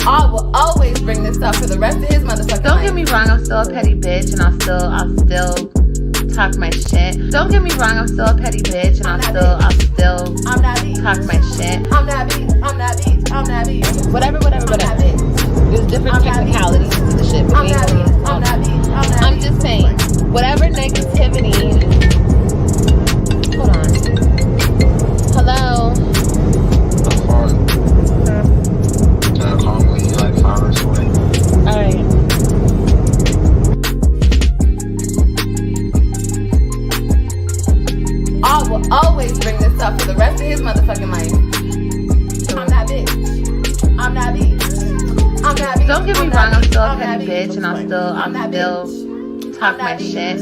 I will always bring this up for the rest of his motherfucking Don't get me wrong, I'm still a petty bitch, and I'll still talk my shit. Don't get me wrong, I'm still a petty bitch, and I'll still talk my shit. I'm that bitch. I'm that bitch. I'm that bitch. Whatever. There's different technicalities to the shit. But I'm that bitch. I'm that bitch. I'm just saying, whatever negativity. Hold on. Hello. Call me like 5 hours away. All right. I will always bring this up for the rest of his motherfucking life. I'm that bitch. I'm that bitch. I'm that bitch. Don't get me wrong, I'm still a petty bitch, and I'll still talk my shit.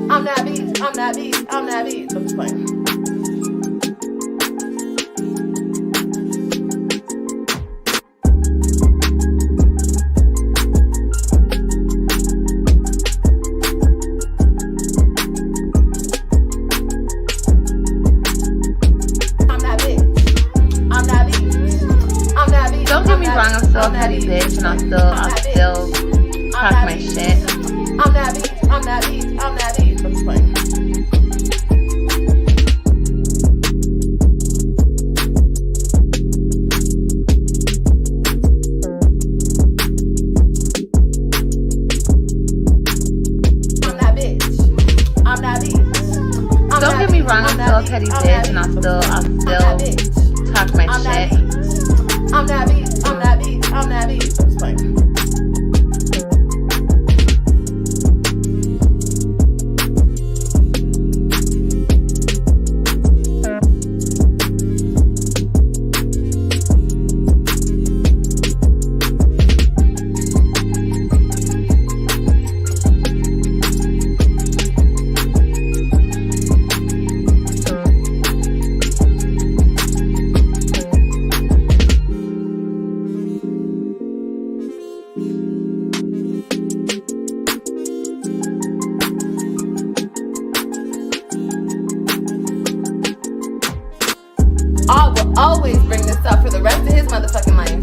I'm that bitch. I'm that bitch. I'm that bitch. I'm just playing. Don't get me wrong, I'm still a petty bitch, and I'll still talk my shit. I'm that bitch. I'm that bitch. I'm that bitch. I'm just playing. Don't get me wrong, I'm still a petty bitch, and I'll still talk my shit. I'm that bitch. I'm that bitch. I'm that bitch. I'm just playing. I will always bring this up for the rest of his motherfucking life.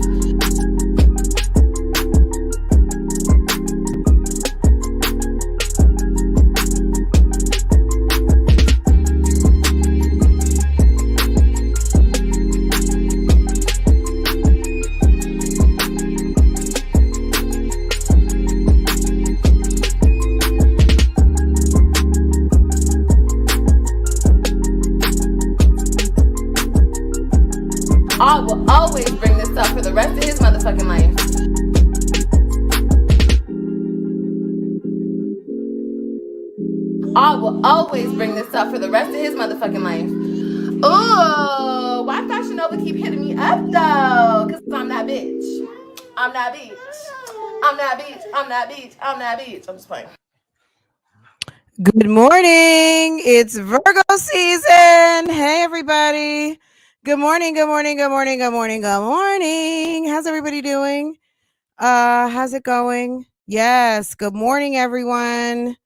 I will always bring this up for the rest of his motherfucking life. I will always bring this up for the rest of his motherfucking life. Ooh, why Fashion Nova keep hitting me up though? Cause I'm that bitch. I'm that bitch. I'm that bitch. I'm that bitch. I'm that bitch. I'm just playing. Good morning. It's Virgo season. Hey, everybody. Good morning. Good morning. Good morning. Good morning. Good morning. How's everybody doing? How's it going? Yes. Good morning, everyone.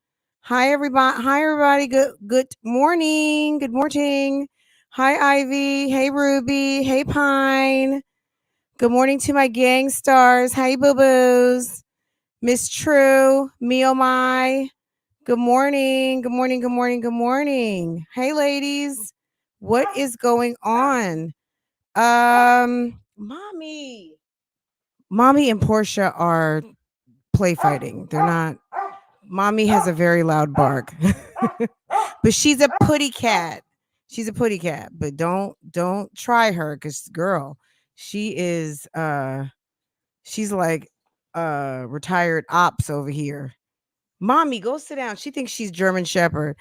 Hi, everybody. Hi, everybody. Good morning. Good morning. Hi, Ivy. Hey, Ruby. Hey, Pine. Good morning to my gang stars. Hey, boo-boos. Miss True. Me oh my. Good morning. Good morning. Good morning. Good morning. Hey, ladies. What is going on? Mommy and Portia are play fighting. They're not. Mommy has a very loud bark. But she's a putty cat. She's a putty cat, but don't try her, because girl, she is she's like retired ops over here. Mommy, go sit down. She thinks she's German Shepherd.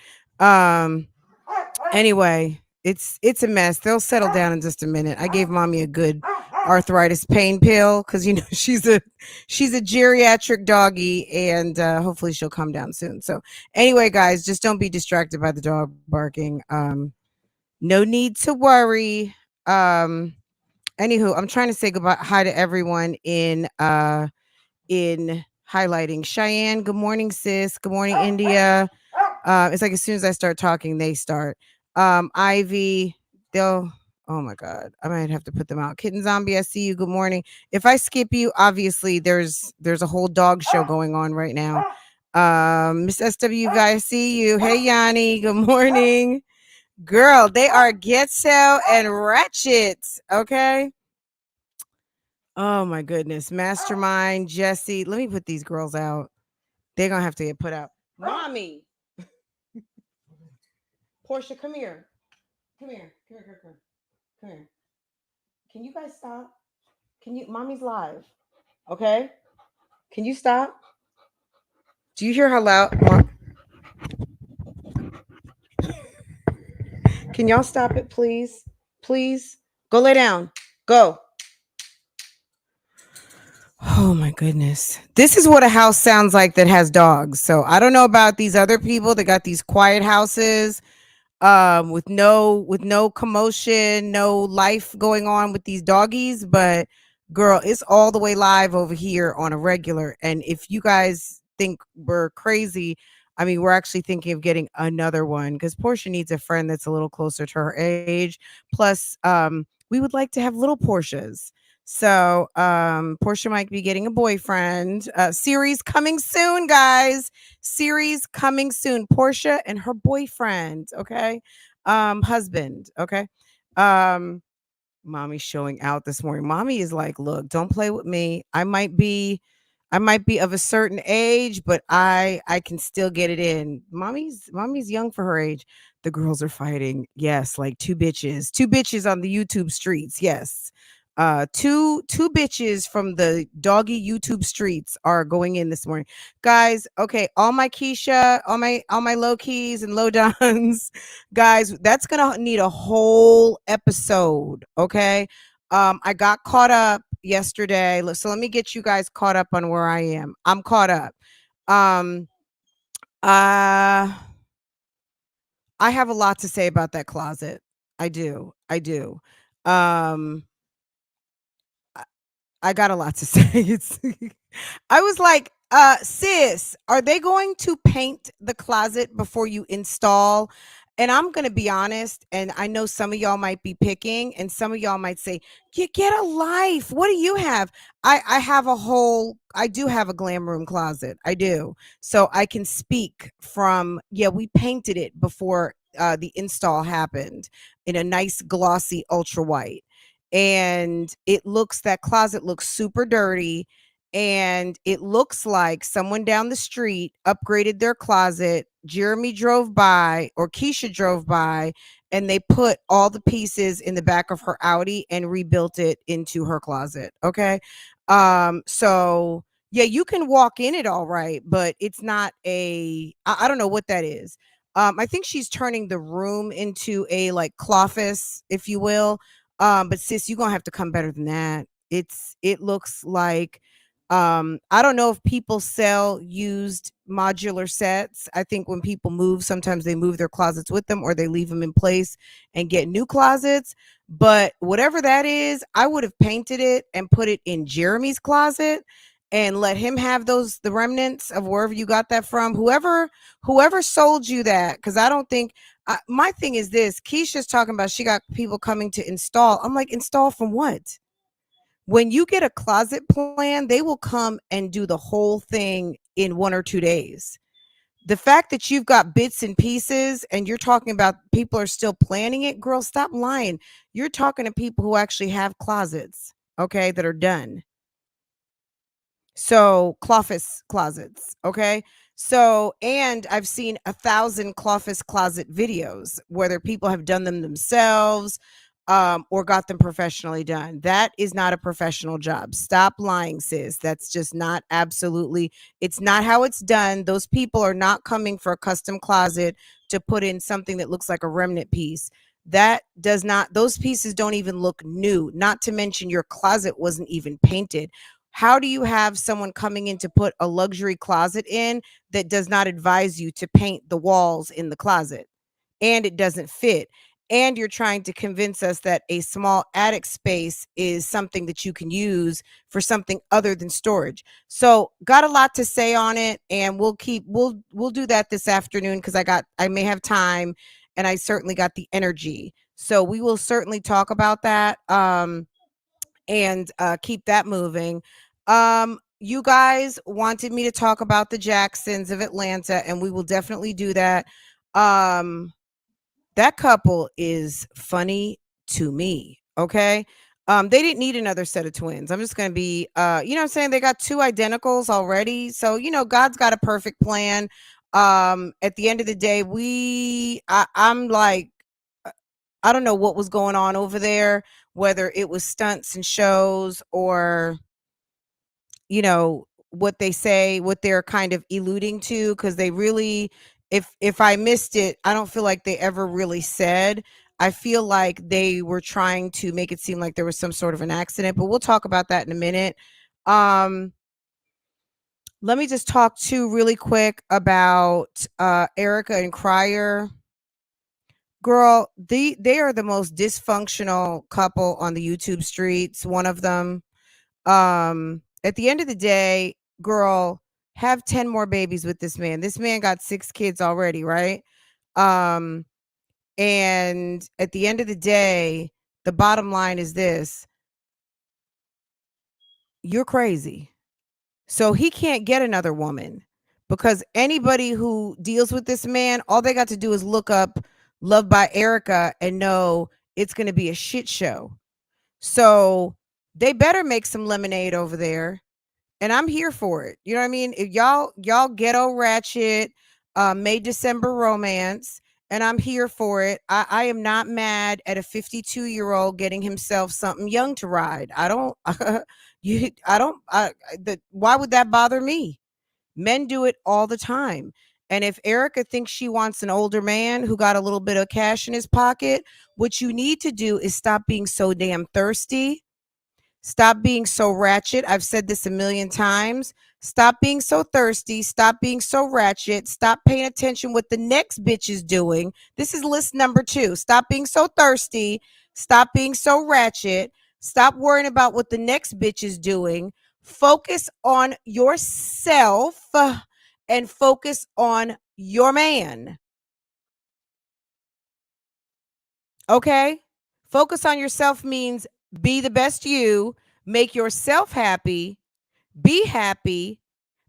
Anyway, it's a mess. They'll settle down in just a minute. I gave Mommy a good arthritis pain pill because, you know, she's a geriatric doggy, and hopefully she'll come down soon. So anyway, guys, just don't be distracted by the dog barking. No need to worry. Anywho, I'm trying to say hi to everyone in highlighting. Cheyenne, good morning, sis. Good morning, India. It's like as soon as I start talking, they start. Ivy, Oh my God. I might have to put them out. Kitten Zombie, I see you. Good morning. If I skip you, obviously there's a whole dog show going on right now. Miss SWV, I see you. Hey Yanni, good morning. Girl, they are Ghetto and Ratchet. Okay. Oh my goodness. Mastermind, Jesse. Let me put these girls out. They're gonna have to get put out. Mommy. Portia, come here. Come here. Come here, come here, come here. Can you guys stop? Can you? Mommy's live. Okay. Can you stop? Do you hear how loud? Can y'all stop it, please? Please. Go lay down. Go. Oh my goodness. This is what a house sounds like that has dogs. So I don't know about these other people that got these quiet houses with no commotion, no life going on with these doggies, but girl, it's all the way live over here on a regular. And if you guys think we're crazy, I mean, we're actually thinking of getting another one because Portia needs a friend that's a little closer to her age. Plus, we would like to have little Portias. So Portia might be getting a boyfriend. Series coming soon, guys. Series coming soon. Portia and her boyfriend. Okay. Husband. Okay. Mommy's showing out this morning. Mommy is like, look, don't play with me. I might be of a certain age, but I can still get it in. Mommy's young for her age. The girls are fighting. Yes, like two bitches on the YouTube streets. Yes. Two bitches from the doggy YouTube streets are going in this morning. Guys, okay, all my Keisha, all my low keys and low dons, guys, that's gonna need a whole episode. Okay. I got caught up yesterday. So let me get you guys caught up on where I am. I'm caught up. I have a lot to say about that closet. I do. I got a lot to say. It's I was like, sis, are they going to paint the closet before you install? And I'm going to be honest, and I know some of y'all might be picking, and some of y'all might say, you get a life. What do you have? I do have a glam room closet. I do. So I can speak from, we painted it before the install happened in a nice glossy ultra white. And that closet looks super dirty, and it looks like someone down the street upgraded their closet. Jeremy drove by, or Keisha drove by, and they put all the pieces in the back of her Audi and rebuilt it into her closet. Okay. So yeah, you can walk in it all right, but it's not I don't know what that is. I think she's turning the room into a like cloffice, if you will. But sis, you're gonna have to come better than that. It looks like I don't know if people sell used modular sets. I think when people move, sometimes they move their closets with them, or they leave them in place and get new closets. But whatever that is, I would have painted it and put it in Jeremy's closet and let him have the remnants of wherever you got that from. Whoever sold you that, because I don't think my thing is this. Keisha's talking about she got people coming to install. I'm like, install from what? When you get a closet plan, they will come and do the whole thing in 1 or 2 days. The fact that you've got bits and pieces and you're talking about people are still planning it, girl, stop lying. You're talking to people who actually have closets, okay, that are done. So cloffice closets, okay? So, and I've seen 1,000 cloffice closet videos, whether people have done them themselves or got them professionally done. That is not a professional job. Stop lying, sis. That's just not it's not how it's done. Those people are not coming for a custom closet to put in something that looks like a remnant piece. Those pieces don't even look new, not to mention your closet wasn't even painted. How do you have someone coming in to put a luxury closet in that does not advise you to paint the walls in the closet, and it doesn't fit? And you're trying to convince us that a small attic space is something that you can use for something other than storage. So got a lot to say on it, and we'll do that this afternoon because I may have time, and I certainly got the energy. So we will certainly talk about that. And keep that moving. You guys wanted me to talk about the Jacksons of Atlanta, and we will definitely do that. That couple is funny to me. Okay. They didn't need another set of twins. I'm just gonna be you know what I'm saying? They got two identicals already. So, God's got a perfect plan. At the end of the day, I'm like, I don't know what was going on over there, whether it was stunts and shows or, what they say, what they're kind of alluding to, because they really, if I missed it, I don't feel like they ever really said. I feel like they were trying to make it seem like there was some sort of an accident, but we'll talk about that in a minute. Let me just talk too really quick about Erica and Crier. Girl, they are the most dysfunctional couple on the YouTube streets. One of them. At the end of the day, girl, have 10 more babies with this man. This man got 6 kids already, right? Um, and at the end of the day, the bottom line is this: you're crazy. So he can't get another woman, because anybody who deals with this man, all they got to do is look up Love by Erica and know it's going to be a shit show. So they better make some lemonade over there, and I'm here for it. You know what I mean? If y'all ghetto ratchet, May December romance, and I'm here for it. I am not mad at a 52-year-old getting himself something young to ride. I don't. Why would that bother me? Men do it all the time. And if Erica thinks she wants an older man who got a little bit of cash in his pocket, what you need to do is stop being so damn thirsty. Stop being so ratchet. I've said this a million times. Stop being so thirsty. Stop being so ratchet. Stop paying attention what the next bitch is doing. This is list number 2. Stop being so thirsty. Stop being so ratchet. Stop worrying about what the next bitch is doing. Focus on yourself and focus on your man. Okay? Focus on yourself means be the best you, make yourself happy, be happy.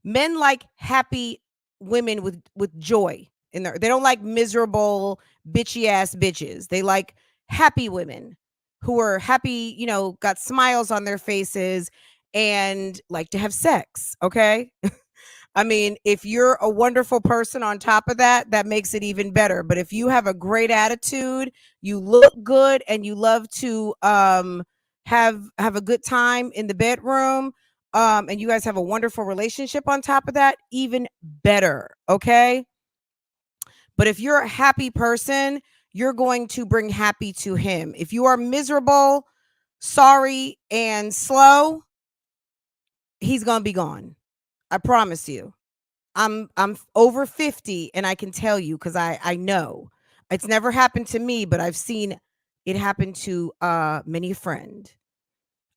Men like happy women with joy in there. They don't like miserable bitchy ass bitches. They like happy women who are happy, got smiles on their faces and like to have sex, okay? I mean, if you're a wonderful person on top of that, that makes it even better. But if you have a great attitude, you look good, and you love to have a good time in the bedroom, and you guys have a wonderful relationship on top of that, even better, okay? But if you're a happy person, you're going to bring happy to him. If you are miserable, sorry, and slow, he's going to be gone. I promise you. I'm over 50, and I can tell you, because I know it's never happened to me, but I've seen it happen to many a friend.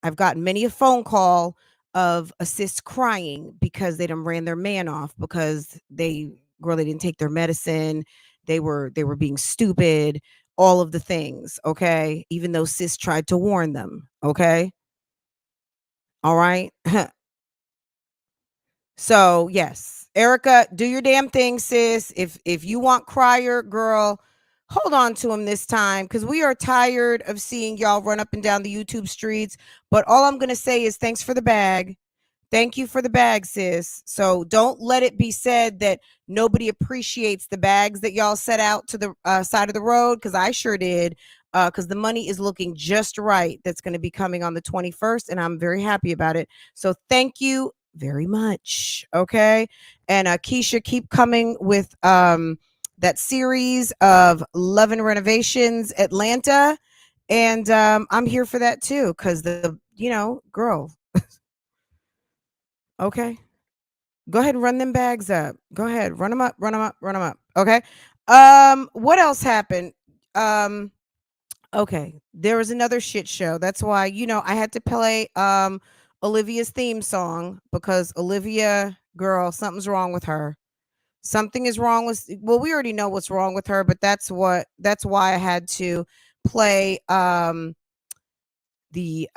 I've gotten many a phone call of a sis crying because they done ran their man off because they didn't take their medicine. They were being stupid, all of the things, okay? Even though sis tried to warn them, okay? All right. So yes, Erica, do your damn thing, sis. If you want Crier, girl, hold on to him this time, because we are tired of seeing y'all run up and down the YouTube streets. But all I'm gonna say is thanks for the bag. Thank you for the bag, sis. So don't let it be said that nobody appreciates the bags that y'all set out to the side of the road, because I sure did. Because the money is looking just right. That's going to be coming on the 21st, and I'm very happy about it. So thank you very much. Okay. And Keisha, keep coming with that series of Love and Renovations Atlanta. And I'm here for that too, because girl. Okay. Go ahead and run them bags up. Go ahead. Run them up, run them up, run them up. Okay. What else happened? Okay. There was another shit show. That's why, I had to play Olivia's theme song, because Olivia, girl, something's wrong with her. Something is wrong with, well, we already know what's wrong with her, but that's why I had to play the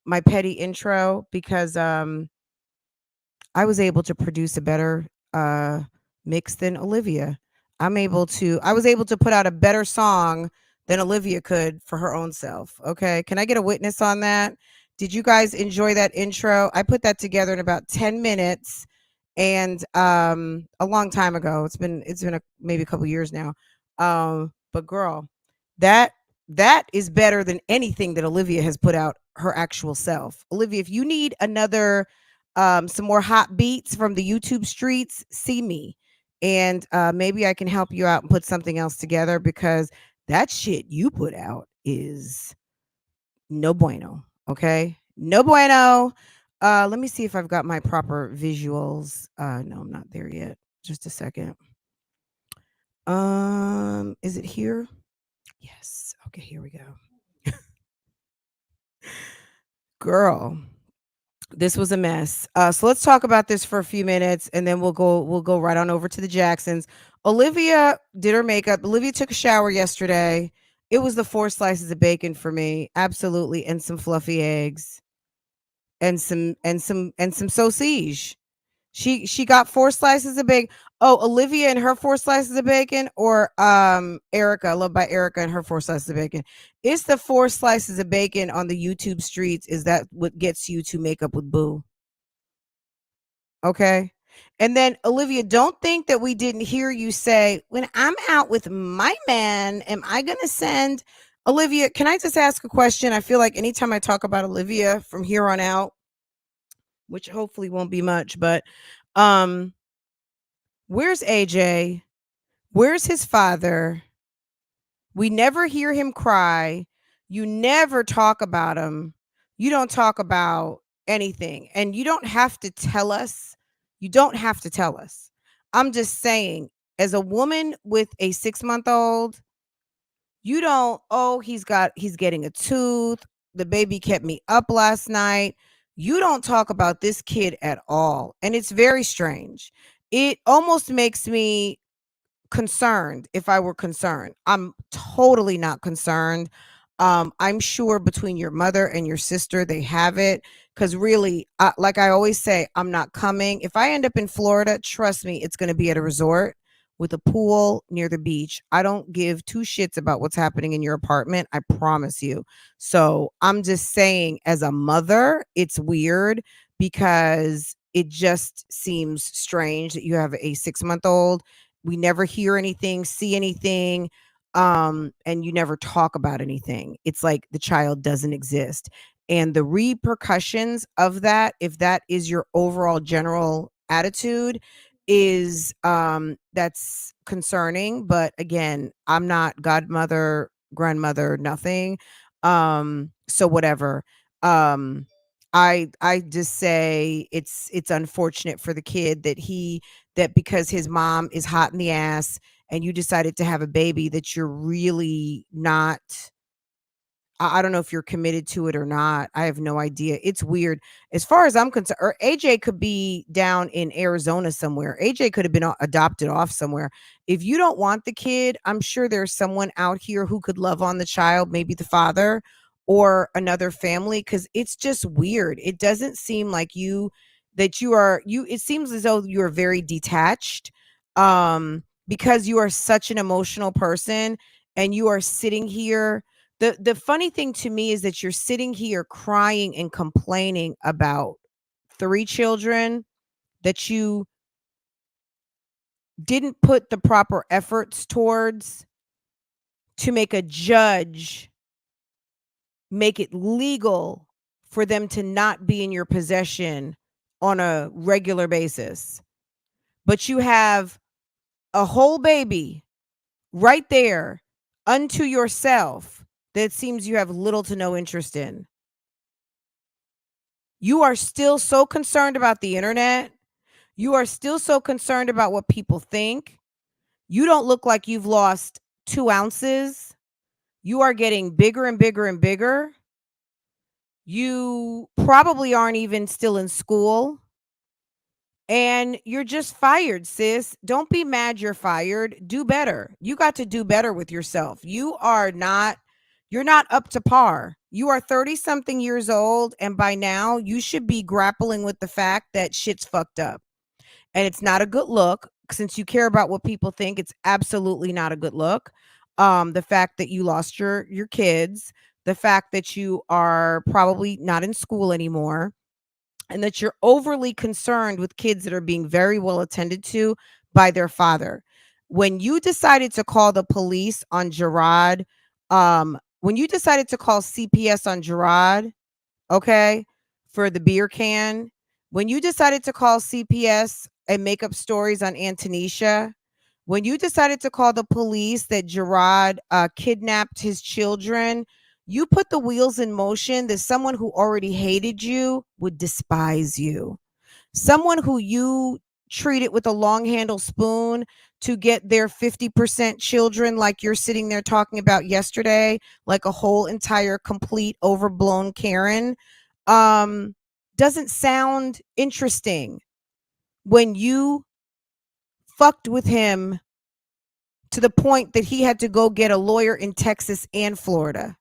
my petty intro because I was able to produce a better mix than Olivia. I was able to put out a better song than Olivia could for her own self. Okay. Can I get a witness on that? Did you guys enjoy that intro? I put that together in about 10 minutes and a long time ago. It's been maybe a couple years now. But girl, that that is better than anything that Olivia has put out her actual self. Olivia, if you need another some more hot beats from the YouTube streets, see me. And maybe I can help you out and put something else together because that shit you put out is no bueno. Okay. No bueno. Let me see if I've got my proper visuals. No, I'm not there yet. Just a second. Is it here? Yes. Okay, here we go. Girl, this was a mess. So let's talk about this for a few minutes and then we'll go right on over to the Jacksons. Olivia did her makeup. Olivia took a shower yesterday. It was the 4 slices of bacon for me. Absolutely. And some fluffy eggs and some sausage. She got 4 slices of bacon. Oh, Olivia and her 4 slices of bacon, or Erica, loved by Erica and her 4 slices of bacon. It's the 4 slices of bacon on the YouTube streets. Is that what gets you to make up with Boo? Okay. And then Olivia, don't think that we didn't hear you say, when I'm out with my man, am I gonna send Olivia? Can I just ask a question? I feel like anytime I talk about Olivia from here on out, which hopefully won't be much, but where's AJ? Where's his father? We never hear him cry. You never talk about him. You don't talk about anything. And you don't have to tell us. You don't have to tell us. I'm just saying, as a woman with a 6-month-old, you don't, oh, he's getting a tooth. The baby kept me up last night. You don't talk about this kid at all. And it's very strange. It almost makes me concerned if I were concerned. I'm totally not concerned. I'm sure between your mother and your sister, they have it. Because really, like I always say, I'm not coming. If I end up in Florida, trust me, it's going to be at a resort with a pool near the beach. I don't give 2 shits about what's happening in your apartment. I promise you. So I'm just saying, as a mother, it's weird because it just seems strange that you have a 6-month-old. We never hear anything, see anything, and you never talk about anything. It's like the child doesn't exist. And the repercussions of that, if that is your overall general attitude, is that's concerning. But again, I'm not godmother, grandmother, nothing. So whatever. I just say it's unfortunate for the kid that because his mom is hot in the ass and you decided to have a baby that you're really not. I don't know if you're committed to it or not. I have no idea. It's weird. As far as I'm concerned, or AJ could be down in Arizona somewhere. AJ could have been adopted off somewhere. If you don't want the kid, I'm sure there's someone out here who could love on the child, maybe the father or another family, because it's just weird. It doesn't seem like you it seems as though you're very detached because you are such an emotional person and you are sitting here. The funny thing to me is that you're sitting here crying and complaining about 3 children that you didn't put the proper efforts towards to make a judge make it legal for them to not be in your possession on a regular basis. But you have a whole baby right there unto yourself that seems you have little to no interest in. You are still so concerned about the internet. You are still so concerned about what people think. You don't look like you've lost 2 ounces. You are getting bigger and bigger and bigger. You probably aren't even still in school. And you're just fired, sis. Don't be mad you're fired. Do better. You got to do better with yourself. You're not up to par. You are 30 something years old, and by now you should be grappling with the fact that shit's fucked up. And it's not a good look. Since you care about what people think, it's absolutely not a good look. The fact that you lost your kids, the fact that you are probably not in school anymore, and that you're overly concerned with kids that are being very well attended to by their father. When you decided to call the police on Gerard, when you decided to call CPS on Gerard, okay, for the beer can, when you decided to call CPS and make up stories on Antonisha, when you decided to call the police that Gerard kidnapped his children, you put the wheels in motion that someone who already hated you would despise you. Someone who you treated with a long handle spoon to get their 50% children, like you're sitting there talking about yesterday, like a whole entire complete overblown Karen, doesn't sound interesting when you fucked with him to the point that he had to go get a lawyer in Texas and Florida.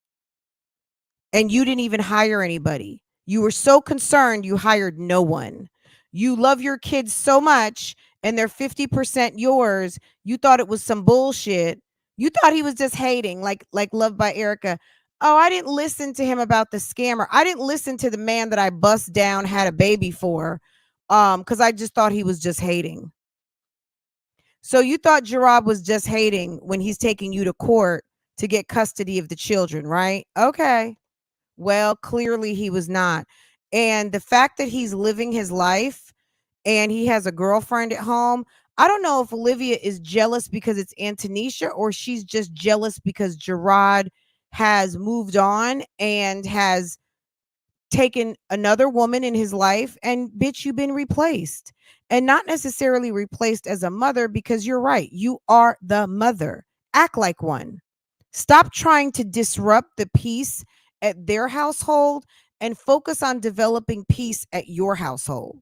And you didn't even hire anybody. You were so concerned you hired no one. You love your kids so much and they're 50% yours. You thought it was some bullshit. You thought he was just hating, like Love by Erica. Oh, I didn't listen to him about the scammer. I didn't listen to the man that I bust down, had a baby for, because I just thought he was just hating. So you thought Gerard was just hating when he's taking you to court to get custody of the children, right? Okay. Well, clearly he was not. And the fact that he's living his life and he has a girlfriend at home, I don't know if Olivia is jealous because it's Antonisha or she's just jealous because Gerard has moved on and has taken another woman in his life, and bitch, you've been replaced. And not necessarily replaced as a mother, because you're right, you are the mother. Act like one. Stop trying to disrupt the peace at their household and focus on developing peace at your household.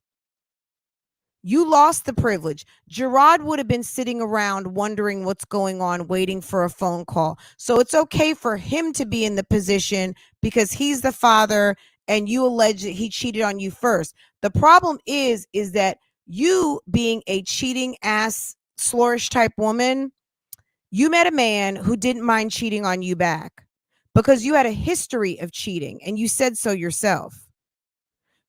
You lost the privilege. Gerard would have been sitting around wondering what's going on, waiting for a phone call. So it's okay for him to be in the position because he's the father and you allege that he cheated on you first. The problem is that you, being a cheating ass slorish type woman, you met a man who didn't mind cheating on you back because you had a history of cheating and you said so yourself.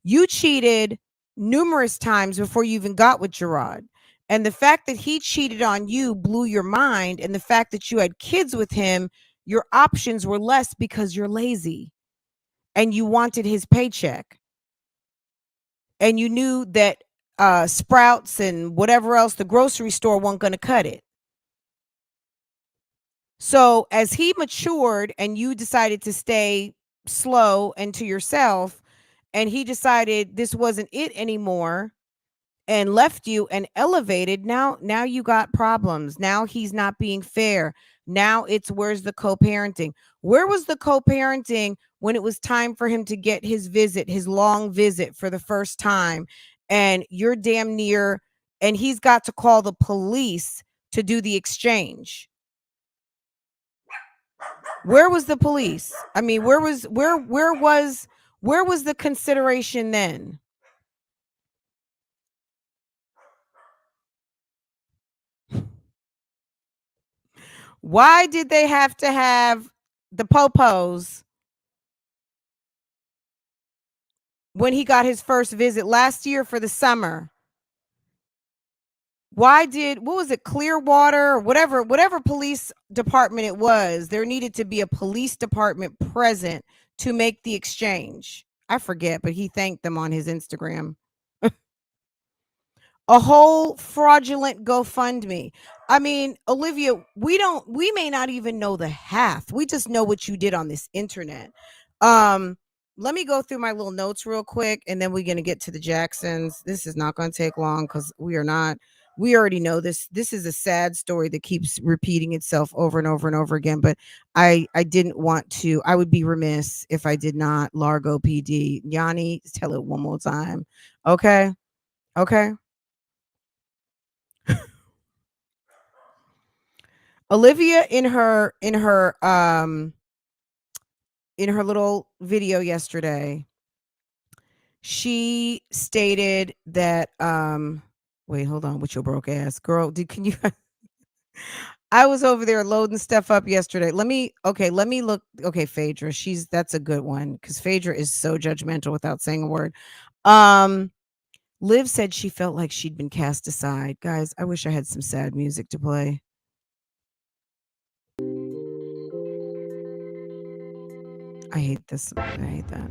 You cheated numerous times before you even got with Gerard. And the fact that he cheated on you blew your mind. And the fact that you had kids with him, your options were less because you're lazy and you wanted his paycheck. And you knew that Sprouts and whatever else, the grocery store wasn't going to cut it. So as he matured and you decided to stay slow and to yourself, and he decided this wasn't it anymore and left you and elevated, now you got problems. Now he's not being fair. Now it's, where's the co-parenting? Where was the co-parenting when it was time for him to get his visit, his long visit for the first time, and you're damn near, and he's got to call the police to do the exchange? Where was the police? I mean, where was the consideration then? Why did they have to have the popos when he got his first visit last year for the summer? Why did, what was it, Clearwater or whatever police department it was, there needed to be a police department present to make the exchange? I forget, but he thanked them on his Instagram. A whole fraudulent GoFundMe. I mean, Olivia, we may not even know the half. We just know what you did on this internet. Let me go through my little notes real quick, and then we're going to get to the Jacksons. This is not going to take long because we already know this. This is a sad story that keeps repeating itself over and over and over again. But I didn't want to, I would be remiss if I did not. Largo PD. Yanni, tell it one more time. Okay. Olivia in her little video yesterday, she stated that wait, hold on, with your broke ass girl. Can you I was over there loading stuff up yesterday. Let me look. Okay, Phaedra. That's a good one because Phaedra is so judgmental without saying a word. Liv said she felt like she'd been cast aside. Guys, I wish I had some sad music to play. I hate this. I hate that.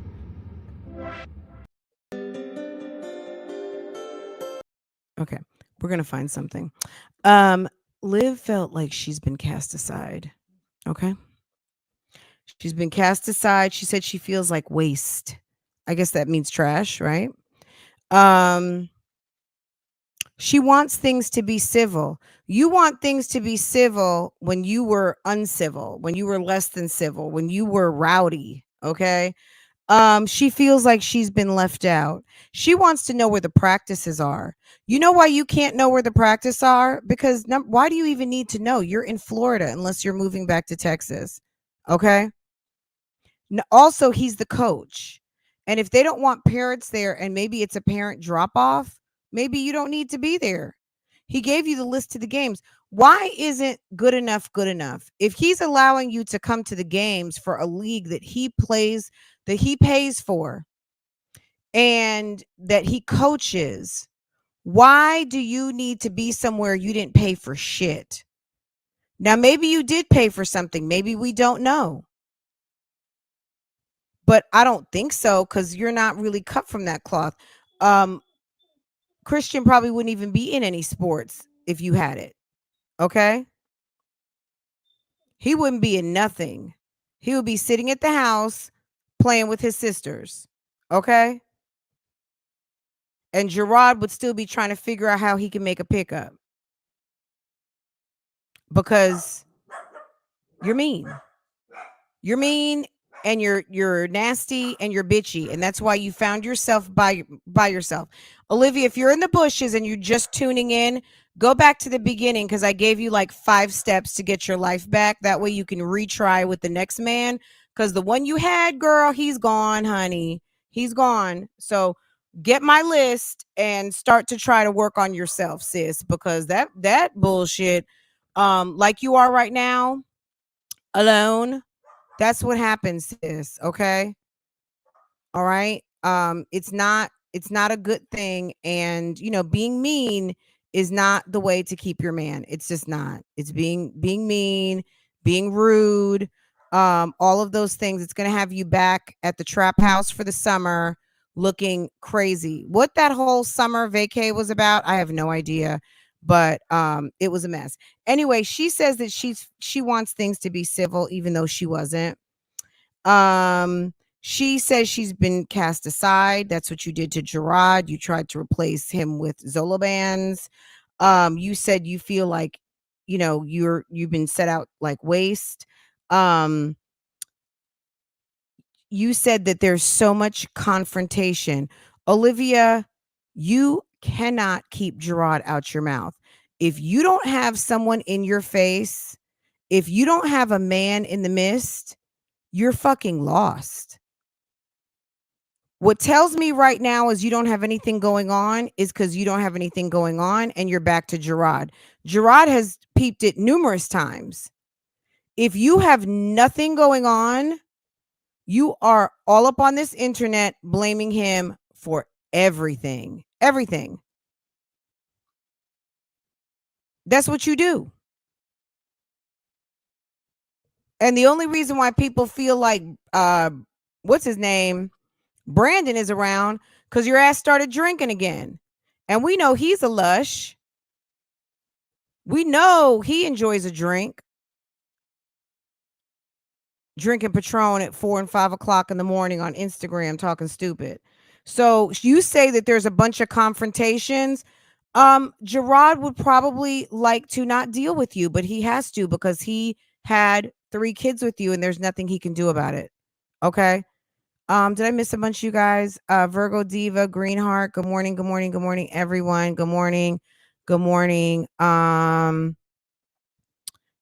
Okay, we're gonna find something. Liv felt like she's been cast aside. Okay. She's been cast aside. She said she feels like waste. I guess that means trash, right? She wants things to be civil. You want things to be civil when you were uncivil, when you were less than civil, when you were rowdy, okay? She feels like she's been left out. She wants to know where the practices are. You know why you can't know where the practice are? Because why do you even need to know? You're in Florida unless you're moving back to Texas. Okay? Also, he's the coach. And if they don't want parents there and maybe it's a parent drop off, maybe you don't need to be there. He gave you the list of the games. Why isn't good enough good enough? If he's allowing you to come to the games for a league that he plays, that he pays for, and that he coaches, why do you need to be somewhere you didn't pay for shit? Now, maybe you did pay for something. Maybe we don't know. But I don't think so because you're not really cut from that cloth. Christian probably wouldn't even be in any sports if you had it. Okay? He wouldn't be in nothing. He would be sitting at the house playing with his sisters. Okay? And Gerard would still be trying to figure out how he can make a pickup. Because you're mean. You're mean and you're nasty and you're bitchy, and that's why you found yourself by yourself. Olivia, if you're in the bushes and you're just tuning in, go back to the beginning because I gave you like 5 steps to get your life back. That way you can retry with the next man, because the one you had, girl, he's gone, honey. He's gone. So get my list and start to try to work on yourself, sis, because that bullshit, like you are right now, alone. That's what happens, sis. Okay. All right. It's not a good thing. And being mean is not the way to keep your man. It's just not. It's being mean, being rude, all of those things. It's gonna have you back at the trap house for the summer looking crazy. What that whole summer vacay was about, I have no idea. But it was a mess. Anyway, she says that she wants things to be civil, even though she wasn't. She says she's been cast aside. That's what you did to Gerard. You tried to replace him with Zolobans. You said you feel like, you've been set out like waste. You said that there's so much confrontation. Olivia, you cannot keep Gerard out your mouth. If you don't have someone in your face, if you don't have a man in the midst, you're fucking lost. What tells me right now is you don't have anything going on is because you don't have anything going on and you're back to Gerard. Gerard has peeped it numerous times. If you have nothing going on, you are all up on this internet blaming him for everything. Everything. That's what you do. And the only reason why people feel like, what's his name? Brandon is around because your ass started drinking again. And we know he's a lush. We know he enjoys a drink. Drinking Patron at 4 and 5 o'clock in the morning on Instagram talking stupid. So you say that there's a bunch of confrontations. Gerard would probably like to not deal with you, but he has to because he had 3 kids with you and there's nothing he can do about it. Okay. Did I miss a bunch of you guys? Virgo Diva, Greenheart. Good morning. Good morning. Good morning, everyone. Good morning. Good morning.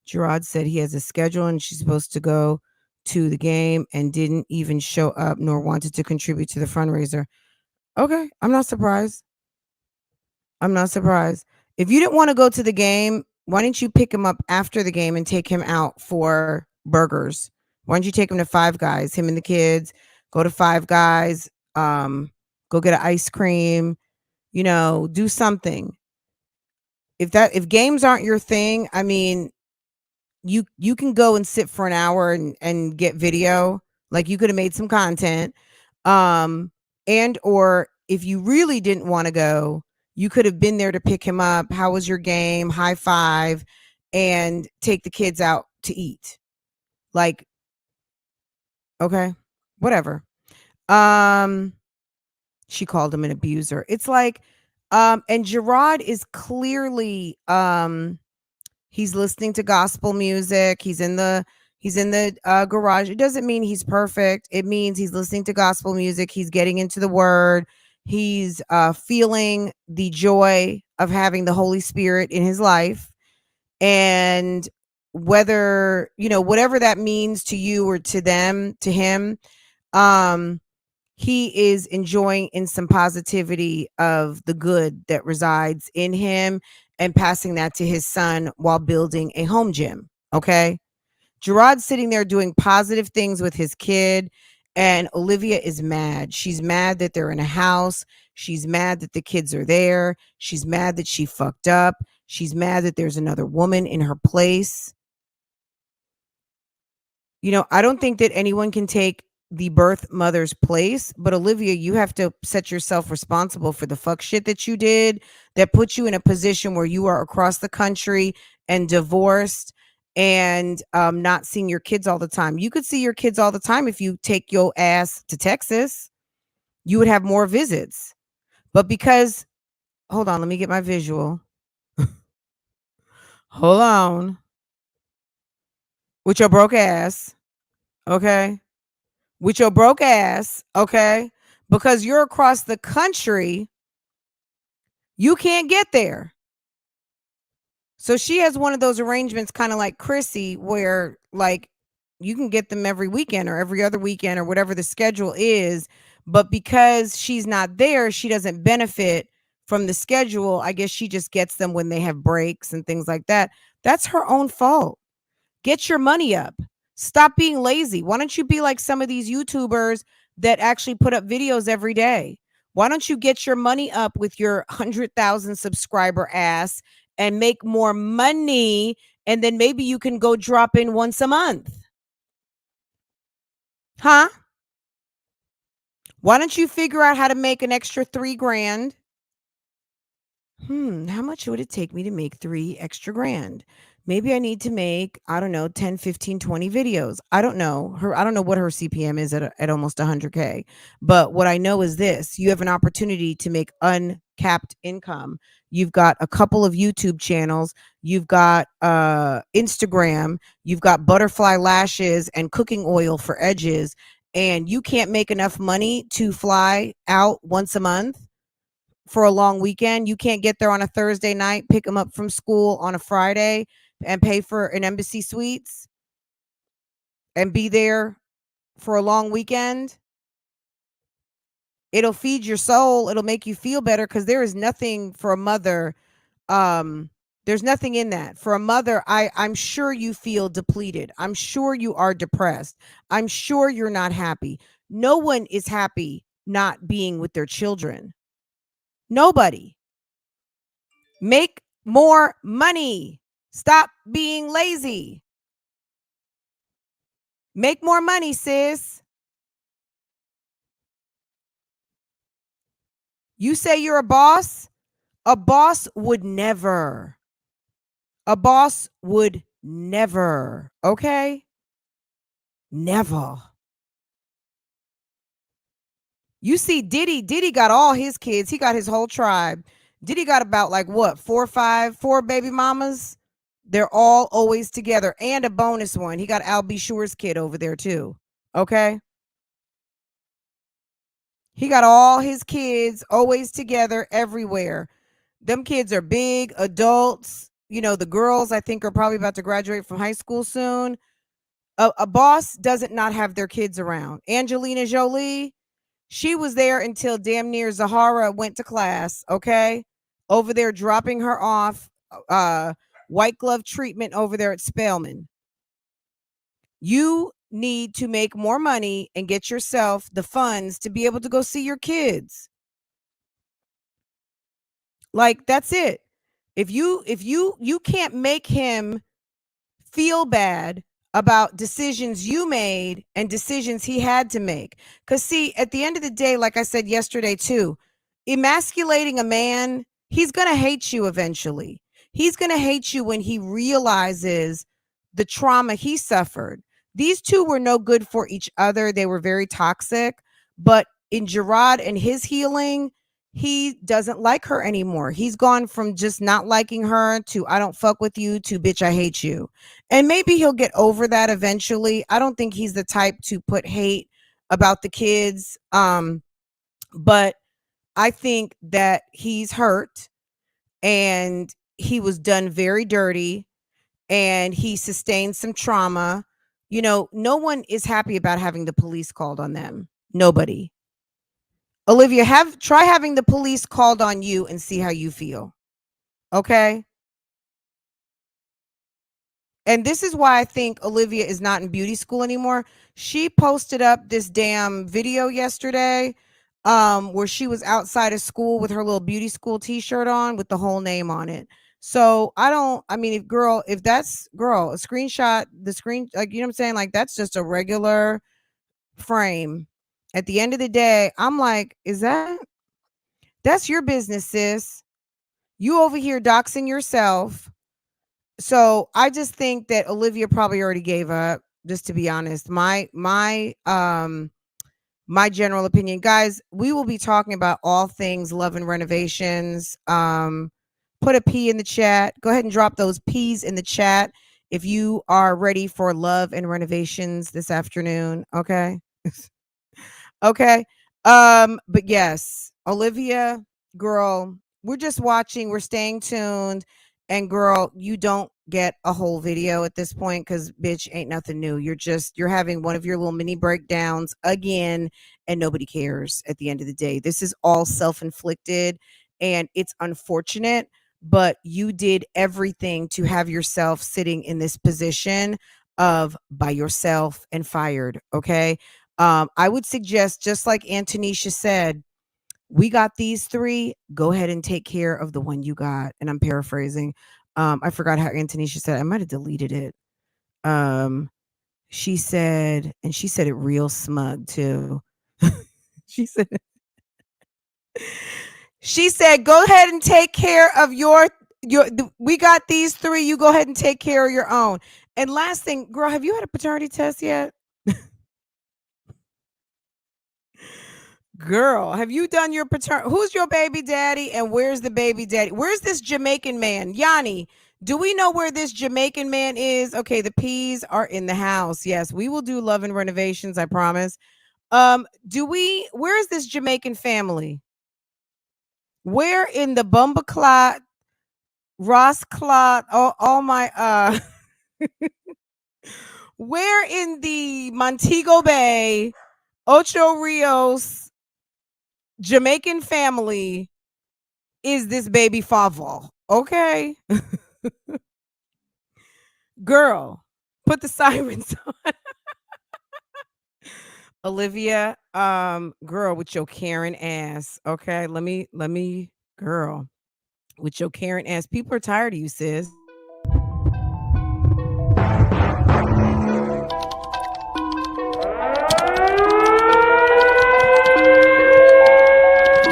Gerard said he has a schedule and she's supposed to go to the game and didn't even show up nor wanted to contribute to the fundraiser. Okay, I'm not surprised. I'm not surprised. If you didn't want to go to the game, why didn't you pick him up after the game and take him out for burgers? Why don't you take him to Five Guys, him and the kids, go to Five Guys, go get an ice cream, do something. If games aren't your thing, I mean, you can go and sit for an hour and get video. Like, you could have made some content. And or if you really didn't want to go, you could have been there to pick him up. How was your game? High five and take the kids out to eat. Like, okay, whatever. She called him an abuser. It's like, and Gerard is clearly, he's listening to gospel music. He's in the garage. It doesn't mean he's perfect. It means he's listening to gospel music. He's getting into the word. He's feeling the joy of having the Holy Spirit in his life. And whether, whatever that means to you or to them, to him, he is enjoying in some positivity of the good that resides in him and passing that to his son while building a home gym. Okay. Gerard's sitting there doing positive things with his kid, and Olivia is mad. She's mad that they're in a house. She's mad that the kids are there. She's mad that she fucked up. She's mad that there's another woman in her place. I don't think that anyone can take the birth mother's place, but Olivia, you have to set yourself responsible for the fuck shit that you did that put you in a position where you are across the country and divorced and not seeing your kids all the time. You could see your kids all the time if you take your ass to Texas. You would have more visits. But because, hold on, let me get my visual. Hold on. With your broke ass. Okay. With your broke ass, okay? Because you're across the country, you can't get there. So she has one of those arrangements kind of like Chrissy, where like you can get them every weekend or every other weekend or whatever the schedule is. But because she's not there, she doesn't benefit from the schedule. I guess she just gets them when they have breaks and things like that. That's her own fault. Get your money up. Stop being lazy. Why don't you be like some of these YouTubers that actually put up videos every day? Why don't you get your money up with your 100,000 subscriber ass and make more money? And then maybe you can go drop in once a month. Huh? Why don't you figure out how to make an extra $3,000? How much would it take me to make $3 extra grand? Maybe I need to make, I don't know, 10, 15, 20 videos. I don't know. I don't know what her CPM is at almost 100K. But what I know is this: you have an opportunity to make uncapped income. You've got a couple of YouTube channels. You've got Instagram. You've got butterfly lashes and cooking oil for edges. And you can't make enough money to fly out once a month for a long weekend. You can't get there on a Thursday night, pick them up from school on a Friday, and pay for an Embassy Suites and be there for a long weekend. It'll feed your soul. It'll make you feel better, because there is nothing for a mother. There's nothing in that. For a mother, I'm sure you feel depleted. I'm sure you are depressed. I'm sure you're not happy. No one is happy not being with their children. Nobody. Make more money. Stop being lazy. Make more money, sis. You say you're a boss? A boss would never. A boss would never. Okay? Never. You see Diddy got all his kids. He got his whole tribe. Diddy got about like what, 4 baby mamas? They're all always together, and a bonus one. He got Al B. Sure's kid over there too. Okay? He got all his kids always together everywhere. Them kids are big adults. you know, the girls I think are probably about to graduate from high school soon. A boss doesn't not have their kids around. Angelina Jolie, she was there until damn near Zahara went to class, okay? Over there dropping her off, white glove treatment over there at Spelman. You need to make more money and get yourself the funds to be able to go see your kids. Like, that's it. If you can't make him feel bad about decisions you made and decisions he had to make. Because, see, at the end of the day, like I said yesterday too, emasculating a man, he's going to hate you eventually. He's going to hate you when he realizes the trauma he suffered. These two were no good for each other. They were very toxic. But in Gerard and his healing, he doesn't like her anymore. He's gone from just not liking her to I don't fuck with you to bitch, I hate you. And maybe he'll get over that eventually. I don't think he's the type to put hate about the kids. But I think that he's hurt and he was done very dirty and he sustained some trauma. You know, no one is happy about having the police called on them. Nobody. Olivia, try having the police called on you and see how you feel. Okay? And this is why I think Olivia is not in beauty school anymore. She posted up this damn video yesterday where she was outside of school with her little beauty school t-shirt on with the whole name on it. So if that's a screenshot, the screen, like, you know what I'm saying? Like, that's just a regular frame. At the end of the day, I'm like, that's your business, sis. You over here doxing yourself. So I just think that Olivia probably already gave up, just to be honest. My general opinion. Guys, we will be talking about all things love and renovations. Put a P in the chat. Go ahead and drop those P's in the chat if you are ready for love and renovations this afternoon. Okay. Okay. But yes, Olivia, girl, we're just watching. We're staying tuned. And girl, you don't get a whole video at this point because bitch ain't nothing new. You're having one of your little mini breakdowns again, and nobody cares at the end of the day. This is all self-inflicted and it's unfortunate, but you did everything to have yourself sitting in this position of by yourself and fired. Okay. I would suggest, just like Antonisha said, we got these three. Go ahead and take care of the one you got. And I'm paraphrasing. I forgot how Antonisha said. I might have deleted it. She said it real smug too. she said, go ahead and take care of we got these three. You go ahead and take care of your own. And last thing, girl, have you had a paternity test yet? Girl, have you done your who's your baby daddy and where's the baby daddy? Where's this Jamaican man? Yanni, do we know where this Jamaican man is? Okay, the P's are in the house. Yes, we will do love and renovations, I promise. Where is this Jamaican family? Where in the Bumbaclot, Ross Clot, all my where in the Montego Bay, Ocho Rios Jamaican family is this baby Favol? Okay. Girl, put the sirens on. Olivia, girl, with your Karen ass. Okay, let me, girl, with your Karen ass. People are tired of you, sis.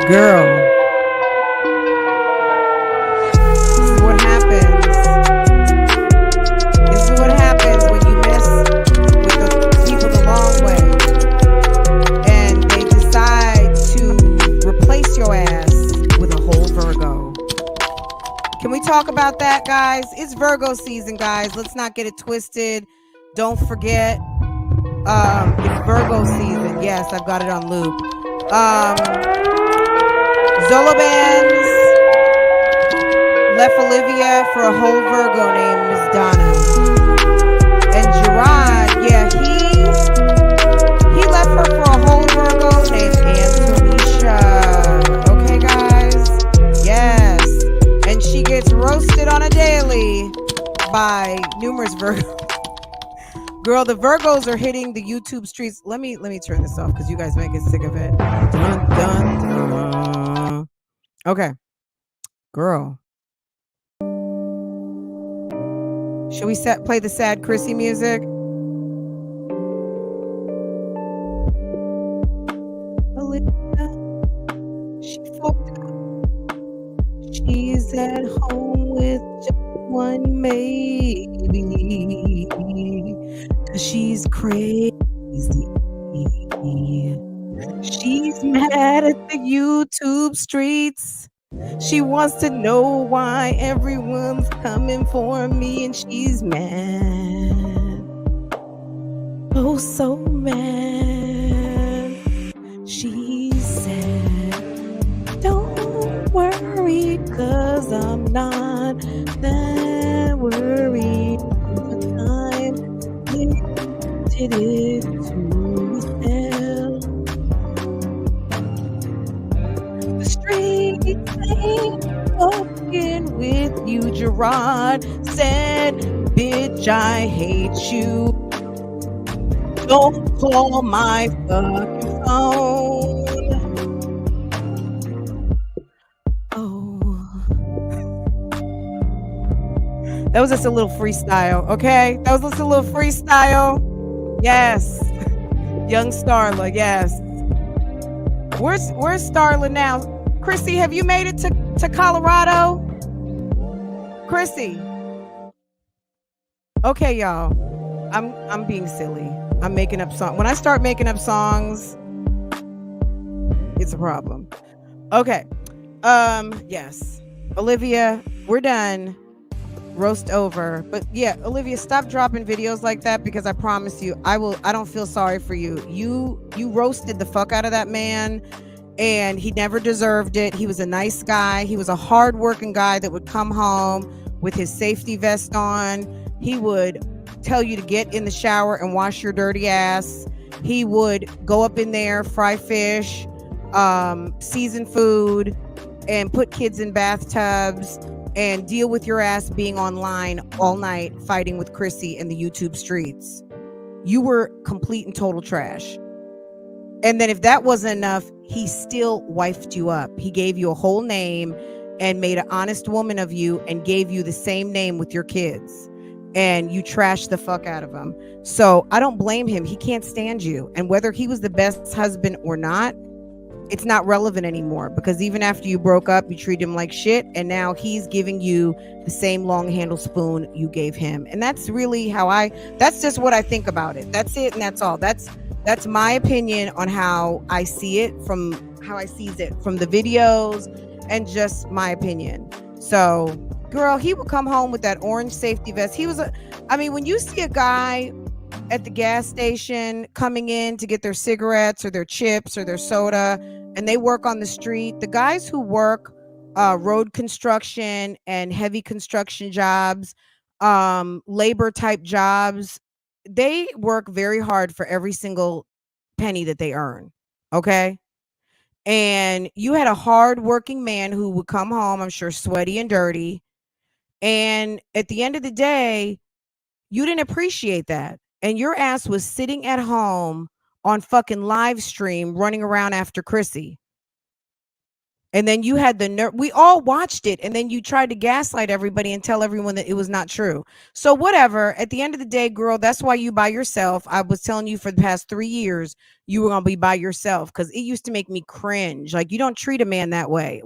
Girl, this is what happens. This is what happens when you mess with the people the long way and they decide to replace your ass with a whole Virgo. Can we talk about that, guys? It's Virgo season, guys. Let's not get it twisted. Don't forget, it's Virgo season. Yes, I've got it on loop. Zolobans, left Olivia for a whole Virgo named Miss Donna. And Gerard, yeah, he left her for a whole Virgo named Antonisha. Okay, guys? Yes. And she gets roasted on a daily by numerous Virgos. Girl, the Virgos are hitting the YouTube streets. Let me turn this off because you guys might get sick of it. Dun, dun, dun. Okay. Girl. Should we play the sad Chrissy music? Olivia, she fucked up. She's at home with just one baby. Cause she's crazy. She's mad at the YouTube streets. She wants to know why everyone's coming for me, and she's mad. Oh, so mad. She said, don't worry, cause I'm not that worried. The time did it to hell. The street ain't fucking with you, Gerard said, bitch, I hate you. Don't call my fucking phone. Oh. That was just a little freestyle, okay? That was just a little freestyle. Yes. Young Starla, yes. Where's Starla now? Chrissy, have you made it to Colorado? Chrissy. Okay, y'all. I'm being silly. I'm making up songs. When I start making up songs, it's a problem. Okay. Yes. Olivia, we're done. Roast over. But yeah, Olivia, stop dropping videos like that because I promise you, I don't feel sorry for you. You roasted the fuck out of that man and he never deserved it. He was a nice guy. He was a hardworking guy that would come home with his safety vest on. He would tell you to get in the shower and wash your dirty ass. He would go up in there, fry fish, season food, and put kids in bathtubs and deal with your ass being online all night fighting with Chrissy in the YouTube streets. You were complete and total trash. And then if that wasn't enough, he still wifed you up. He gave you a whole name and made an honest woman of you and gave you the same name with your kids. And you trashed the fuck out of him. So I don't blame him. He can't stand you. And whether he was the best husband or not, it's not relevant anymore because even after you broke up, you treated him like shit. And now he's giving you the same long handle spoon you gave him. And that's really that's just what I think about it. That's it. And that's all. That's my opinion on how I see it from the videos and just my opinion. So girl, he would come home with that orange safety vest. When you see a guy at the gas station coming in to get their cigarettes or their chips or their soda and they work on the street, the guys who work road construction and heavy construction jobs, labor type jobs, they work very hard for every single penny that they earn. Okay. And you had a hard working man who would come home, I'm sure sweaty and dirty. And at the end of the day, you didn't appreciate that. And your ass was sitting at home on fucking live stream running around after Chrissy. And then you had the nerve. We all watched it. And then you tried to gaslight everybody and tell everyone that it was not true. So whatever. At the end of the day, girl, that's why you by yourself. I was telling you for the past 3 years, you were going to be by yourself because it used to make me cringe. Like you don't treat a man that way.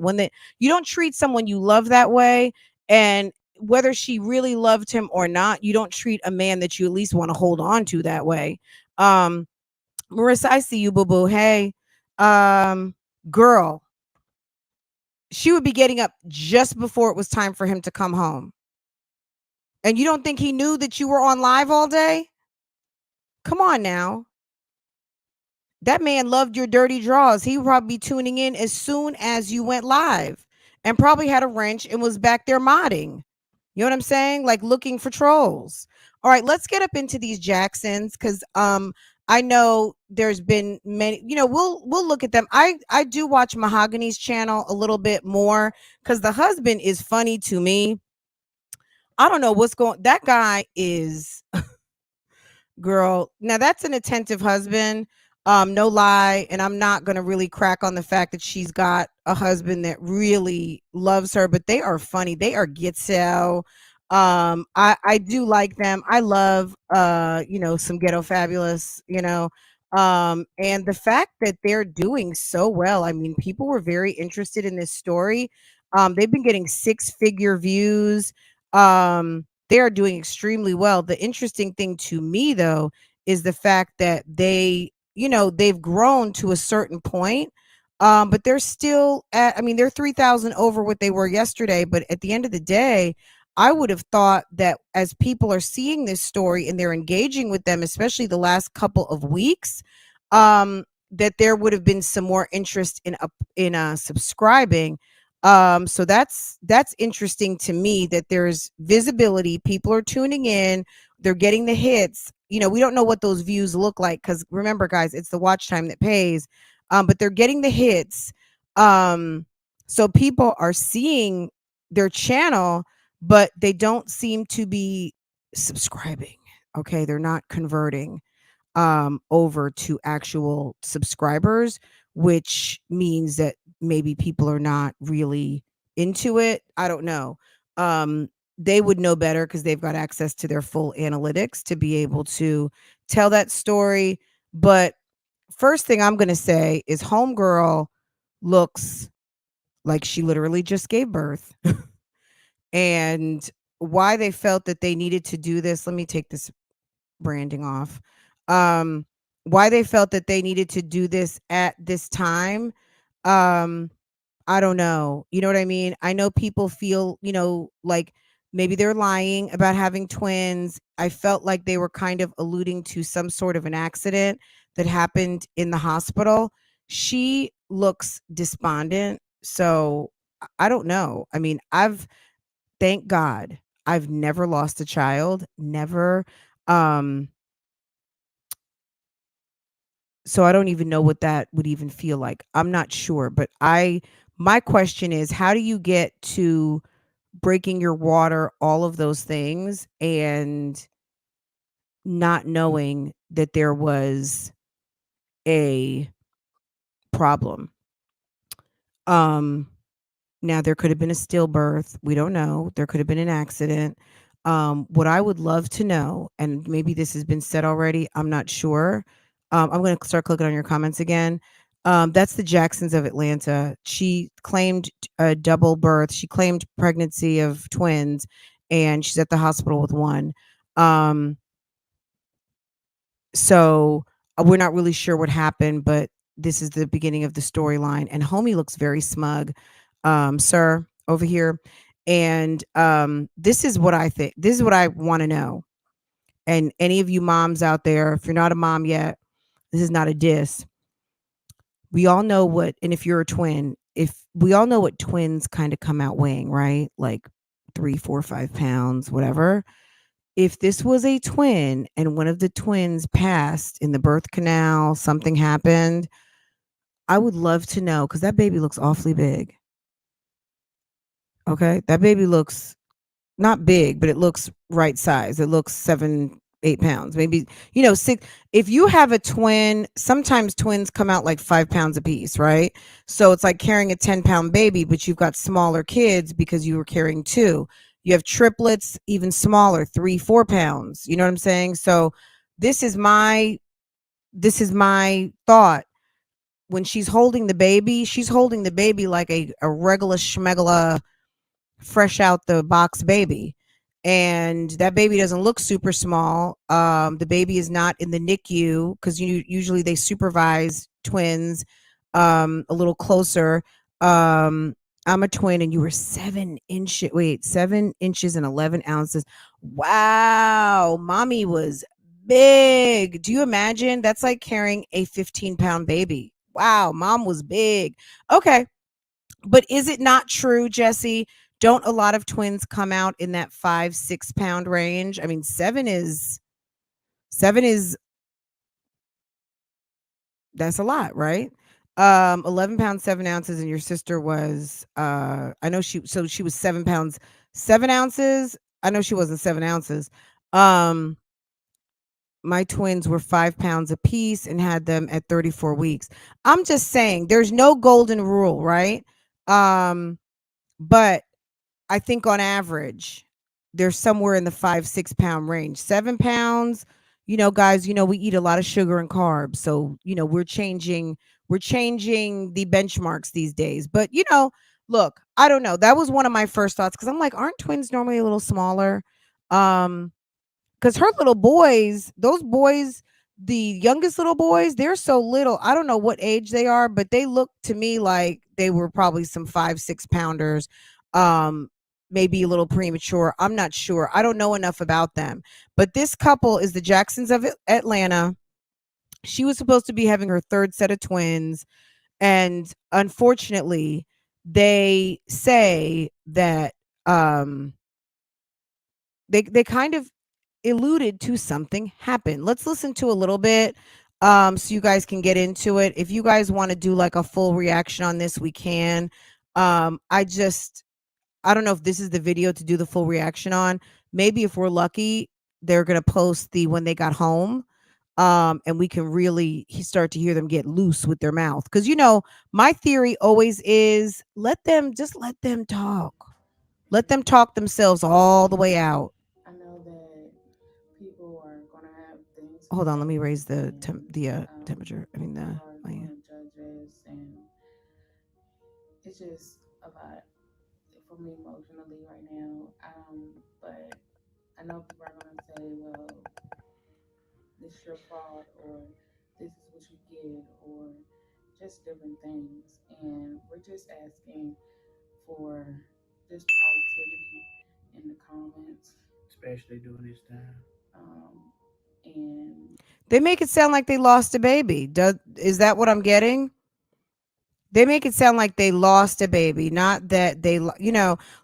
You don't treat someone you love that way. And whether she really loved him or not, you don't treat a man that you at least want to hold on to that way. Marissa, I see you, boo-boo. Hey, girl, she would be getting up just before it was time for him to come home. And you don't think he knew that you were on live all day? Come on now. That man loved your dirty draws. He would probably be tuning in as soon as you went live. and probably had a wrench and was back there modding. You know what I'm saying? Like looking for trolls. All right, let's get up into these Jacksons because I know there's been many, we'll look at them. I do watch Mahogany's channel a little bit more because the husband is funny to me. I don't know what's going, that guy is girl. Now that's an attentive husband. No lie. And I'm not gonna really crack on the fact that she's got a husband that really loves her, but they are funny. They are ghetto. I do like them. I love some ghetto fabulous, and the fact that they're doing so well. I mean, people were very interested in this story. They've been getting 6-figure views. They are doing extremely well. The interesting thing to me though is the fact that they've grown to a certain point. But they're still at, I mean, they're 3,000 over what they were yesterday. But at the end of the day, I would have thought that as people are seeing this story and they're engaging with them, especially the last couple of weeks, that there would have been some more interest in subscribing. So that's interesting to me that there's visibility. People are tuning in. They're getting the hits. We don't know what those views look like because remember, guys, it's the watch time that pays. But they're getting the hits. So people are seeing their channel, but they don't seem to be subscribing. Okay, they're not converting over to actual subscribers, which means that maybe people are not really into it. I don't know. They would know better because they've got access to their full analytics to be able to tell that story. But first thing I'm going to say is Homegirl looks like she literally just gave birth. And why they felt that they needed to do this, let me take this branding off. Why they felt that they needed to do this at this time, I don't know. You know what I mean? I know people feel, like maybe they're lying about having twins. I felt like they were kind of alluding to some sort of an accident that happened in the hospital. She looks despondent. So I don't know. I mean, thank God, I've never lost a child, never. So I don't even know what that would even feel like. I'm not sure, but my question is, how do you get to breaking your water, all of those things, and not knowing that there was a problem? Now there could have been a stillbirth. We don't know. There could have been an accident. What I would love to know, and maybe this has been said already, I'm not sure. I'm going to start clicking on your comments again. That's the Jacksons of Atlanta. She claimed a double birth. She claimed pregnancy of twins, and she's at the hospital with one. So we're not really sure what happened, but this is the beginning of the storyline. And homie looks very smug, sir, over here. And this is what I think. This is what I want to know. And any of you moms out there, if you're not a mom yet, this is not a diss. We all know what, and if you're a twin, if we all know what twins kind of come out weighing, right? Like 3, 4, 5 pounds, whatever. If this was a twin and one of the twins passed in the birth canal, something happened, I would love to know because that baby looks awfully big. Okay. That baby looks not big, but it looks right size. It looks 7, 8 pounds, maybe, 6. If you have a twin, sometimes twins come out like 5 pounds a piece, right? So it's like carrying a 10-pound baby, but you've got smaller kids because you were carrying 2. You have triplets, even smaller, 3, 4 pounds. You know what I'm saying? So this is my thought. When she's holding the baby like a regular schmegula, fresh out the box baby. And that baby doesn't look super small. The baby is not in the NICU because usually they supervise twins a little closer. I'm a twin and you were 7 inches and 11 ounces. Wow. Mommy was big. Do you imagine? That's like carrying a 15-pound baby. Wow. Mom was big. Okay. But is it not true, Jesse? Don't a lot of twins come out in that 5-6 pound range? I mean, seven is that's a lot, right? 11 pounds 7 ounces, and your sister was I know she was 7 pounds 7 ounces. I know she wasn't 7 ounces. Um my twins were 5 pounds apiece and had them at 34 weeks. I'm just saying there's no golden rule, right? Um, but I think on average, they're somewhere in the 5-6 pound range. 7 pounds, guys, we eat a lot of sugar and carbs. So, we're changing the benchmarks these days. But, look, I don't know. That was one of my first thoughts because I'm like, aren't twins normally a little smaller? Um, because her little boys, those boys, the youngest little boys, they're so little. I don't know what age they are, but they look to me like they were probably some 5-6 pounders. Um, maybe a little premature. I'm not sure. I don't know enough about them. But this couple is the Jacksons of Atlanta. She was supposed to be having her third set of twins. And unfortunately, they say that they kind of alluded to something happened. Let's listen to a little bit so you guys can get into it. If you guys want to do like a full reaction on this, we can. I don't know if this is the video to do the full reaction on. Maybe if we're lucky, they're going to post the when they got home. And we can really start to hear them get loose with their mouth. Because, my theory always is let them talk. Let them talk themselves all the way out. I know that people are gonna have things. Hold on, let me raise the temperature. I mean People the are volume. gonna judge us, and it's just a lot for me emotionally right now. But I know people are gonna say, "Well, this is your fault," or "This is what you get," or just different things. And we're just asking for just positivity in the comments, especially during this time. And They make it sound like they lost a baby. Is that what I'm getting? They make it sound like they lost a baby, not that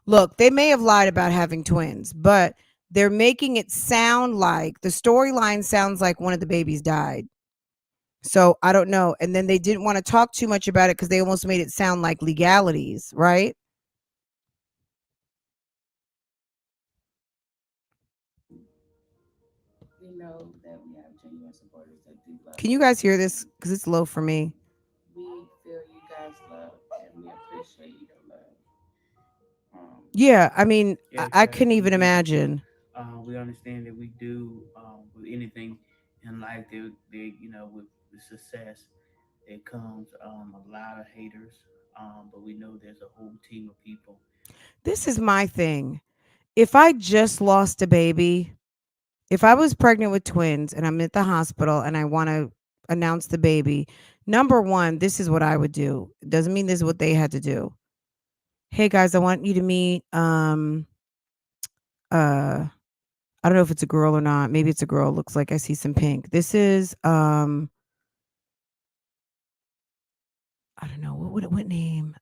look, they may have lied about having twins, but they're making it sound like the storyline sounds like one of the babies died. So I don't know. And then they didn't want to talk too much about it because they almost made it sound like legalities, right? we know that we have genuine supporters that do love Can you us. guys hear this? Because it's low for me. We feel you guys love, and we appreciate your love. Yeah, I mean, Yeah, I because couldn't even imagine. we understand that we do with anything in life that with success, it comes a lot of haters. But we know there's a whole team of people. This is my thing. If I just lost a baby, if I was pregnant with twins and I'm at the hospital and I want to announce the baby, number one, this is what I would do. It doesn't mean this is what they had to do. Hey guys, I want you to meet I don't know if it's a girl or not. Maybe it's a girl. Looks like I see some pink. This is I don't know what name.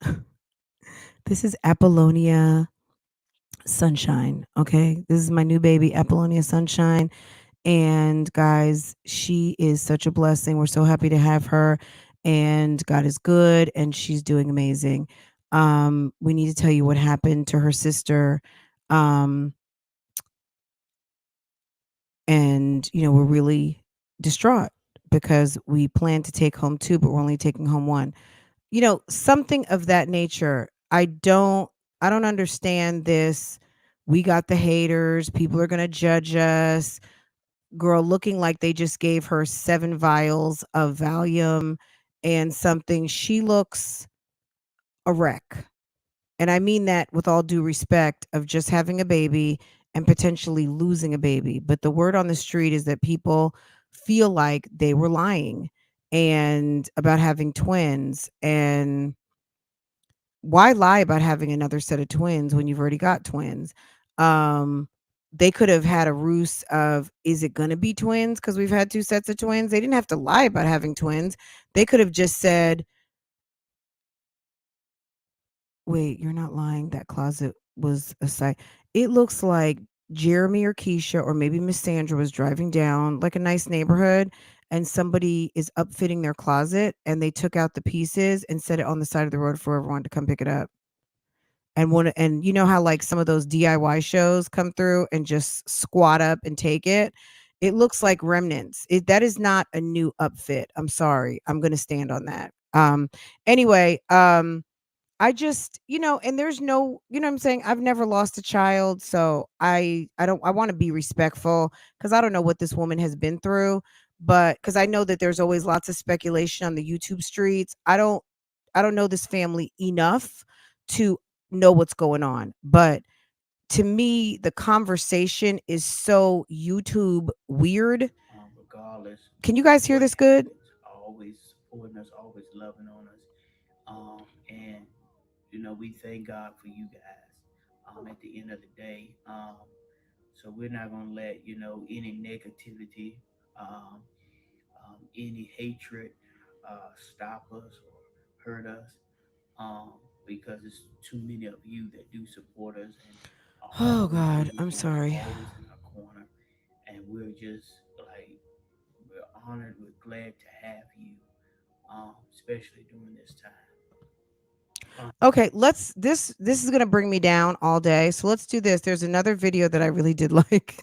This is Apollonia Sunshine. Okay. This is my new baby, Apollonia Sunshine. And guys, she is such a blessing. We're so happy to have her. And God is good and she's doing amazing. We need to tell you what happened to her sister. Um, and we're really distraught because we plan to take home two, but we're only taking home one. Something of that nature. I don't understand this. We got the haters. People are going to judge us. Girl looking like they just gave her 7 vials of Valium and something. She looks a wreck. And I mean that with all due respect of just having a baby and potentially losing a baby. But the word on the street is that people feel like they were lying and about having twins. And why lie about having another set of twins when you've already got twins? Um, they could have had a ruse of, is it going to be twins? Because we've had 2 sets of twins. They didn't have to lie about having twins. They could have just said, Wait, you're not lying. That closet was a site. It looks like Jeremy or Keisha or maybe Miss Sandra was driving down like a nice neighborhood and somebody is upfitting their closet and they took out the pieces and set it on the side of the road for everyone to come pick it up. And you know how like some of those DIY shows come through and just squat up and take it? It looks like remnants. That is not a new upfit. I'm sorry. I'm going to stand on that. Anyway, I just, and there's no, what I'm saying? I've never lost a child, so I want to be respectful cuz I don't know what this woman has been through, but cuz I know that there's always lots of speculation on the YouTube streets. I don't know this family enough to know what's going on, but to me the conversation is so YouTube weird. Regardless. Can you guys hear this good? Always supporting us, always loving on us. And we thank God for you guys. At the end of the day, so we're not gonna let any negativity, um, any hatred, stop us or hurt us. Because it's too many of you that do support us and are Oh always god, rooting I'm for us, sorry. always in our corner. And we're just like we're honored, we're glad to have you, especially during this time. Okay, this is gonna bring me down all day. So let's do this. There's another video that I really did like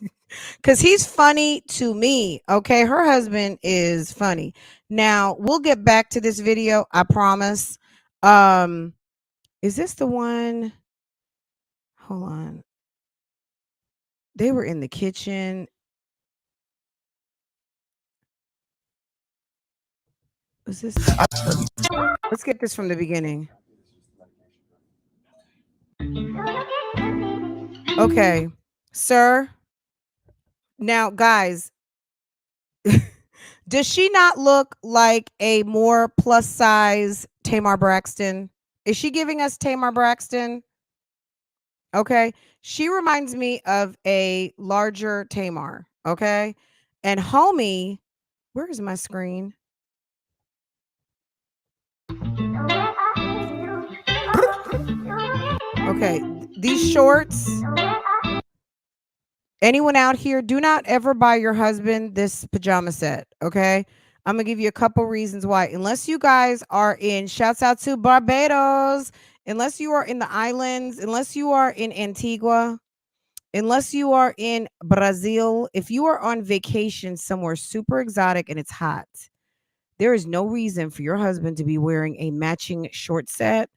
because he's funny to me. Okay, her husband is funny. Now we'll get back to this video. I promise. Um, is this the one? Hold on. They were in the kitchen. Was this? Let's get this from the beginning. Okay, sir. Now, guys, does she not look like a more plus size Tamar Braxton? Is she giving us Tamar Braxton? Okay. She reminds me of a larger Tamar. Okay. And homie, where is my screen? Okay. These shorts. Anyone out here, do not ever buy your husband this pajama set. Okay. I'm going to give you a couple reasons why. Unless you guys are in, shouts out to Barbados, unless you are in the islands, unless you are in Antigua, unless you are in Brazil, if you are on vacation somewhere super exotic and it's hot, there is no reason for your husband to be wearing a matching short set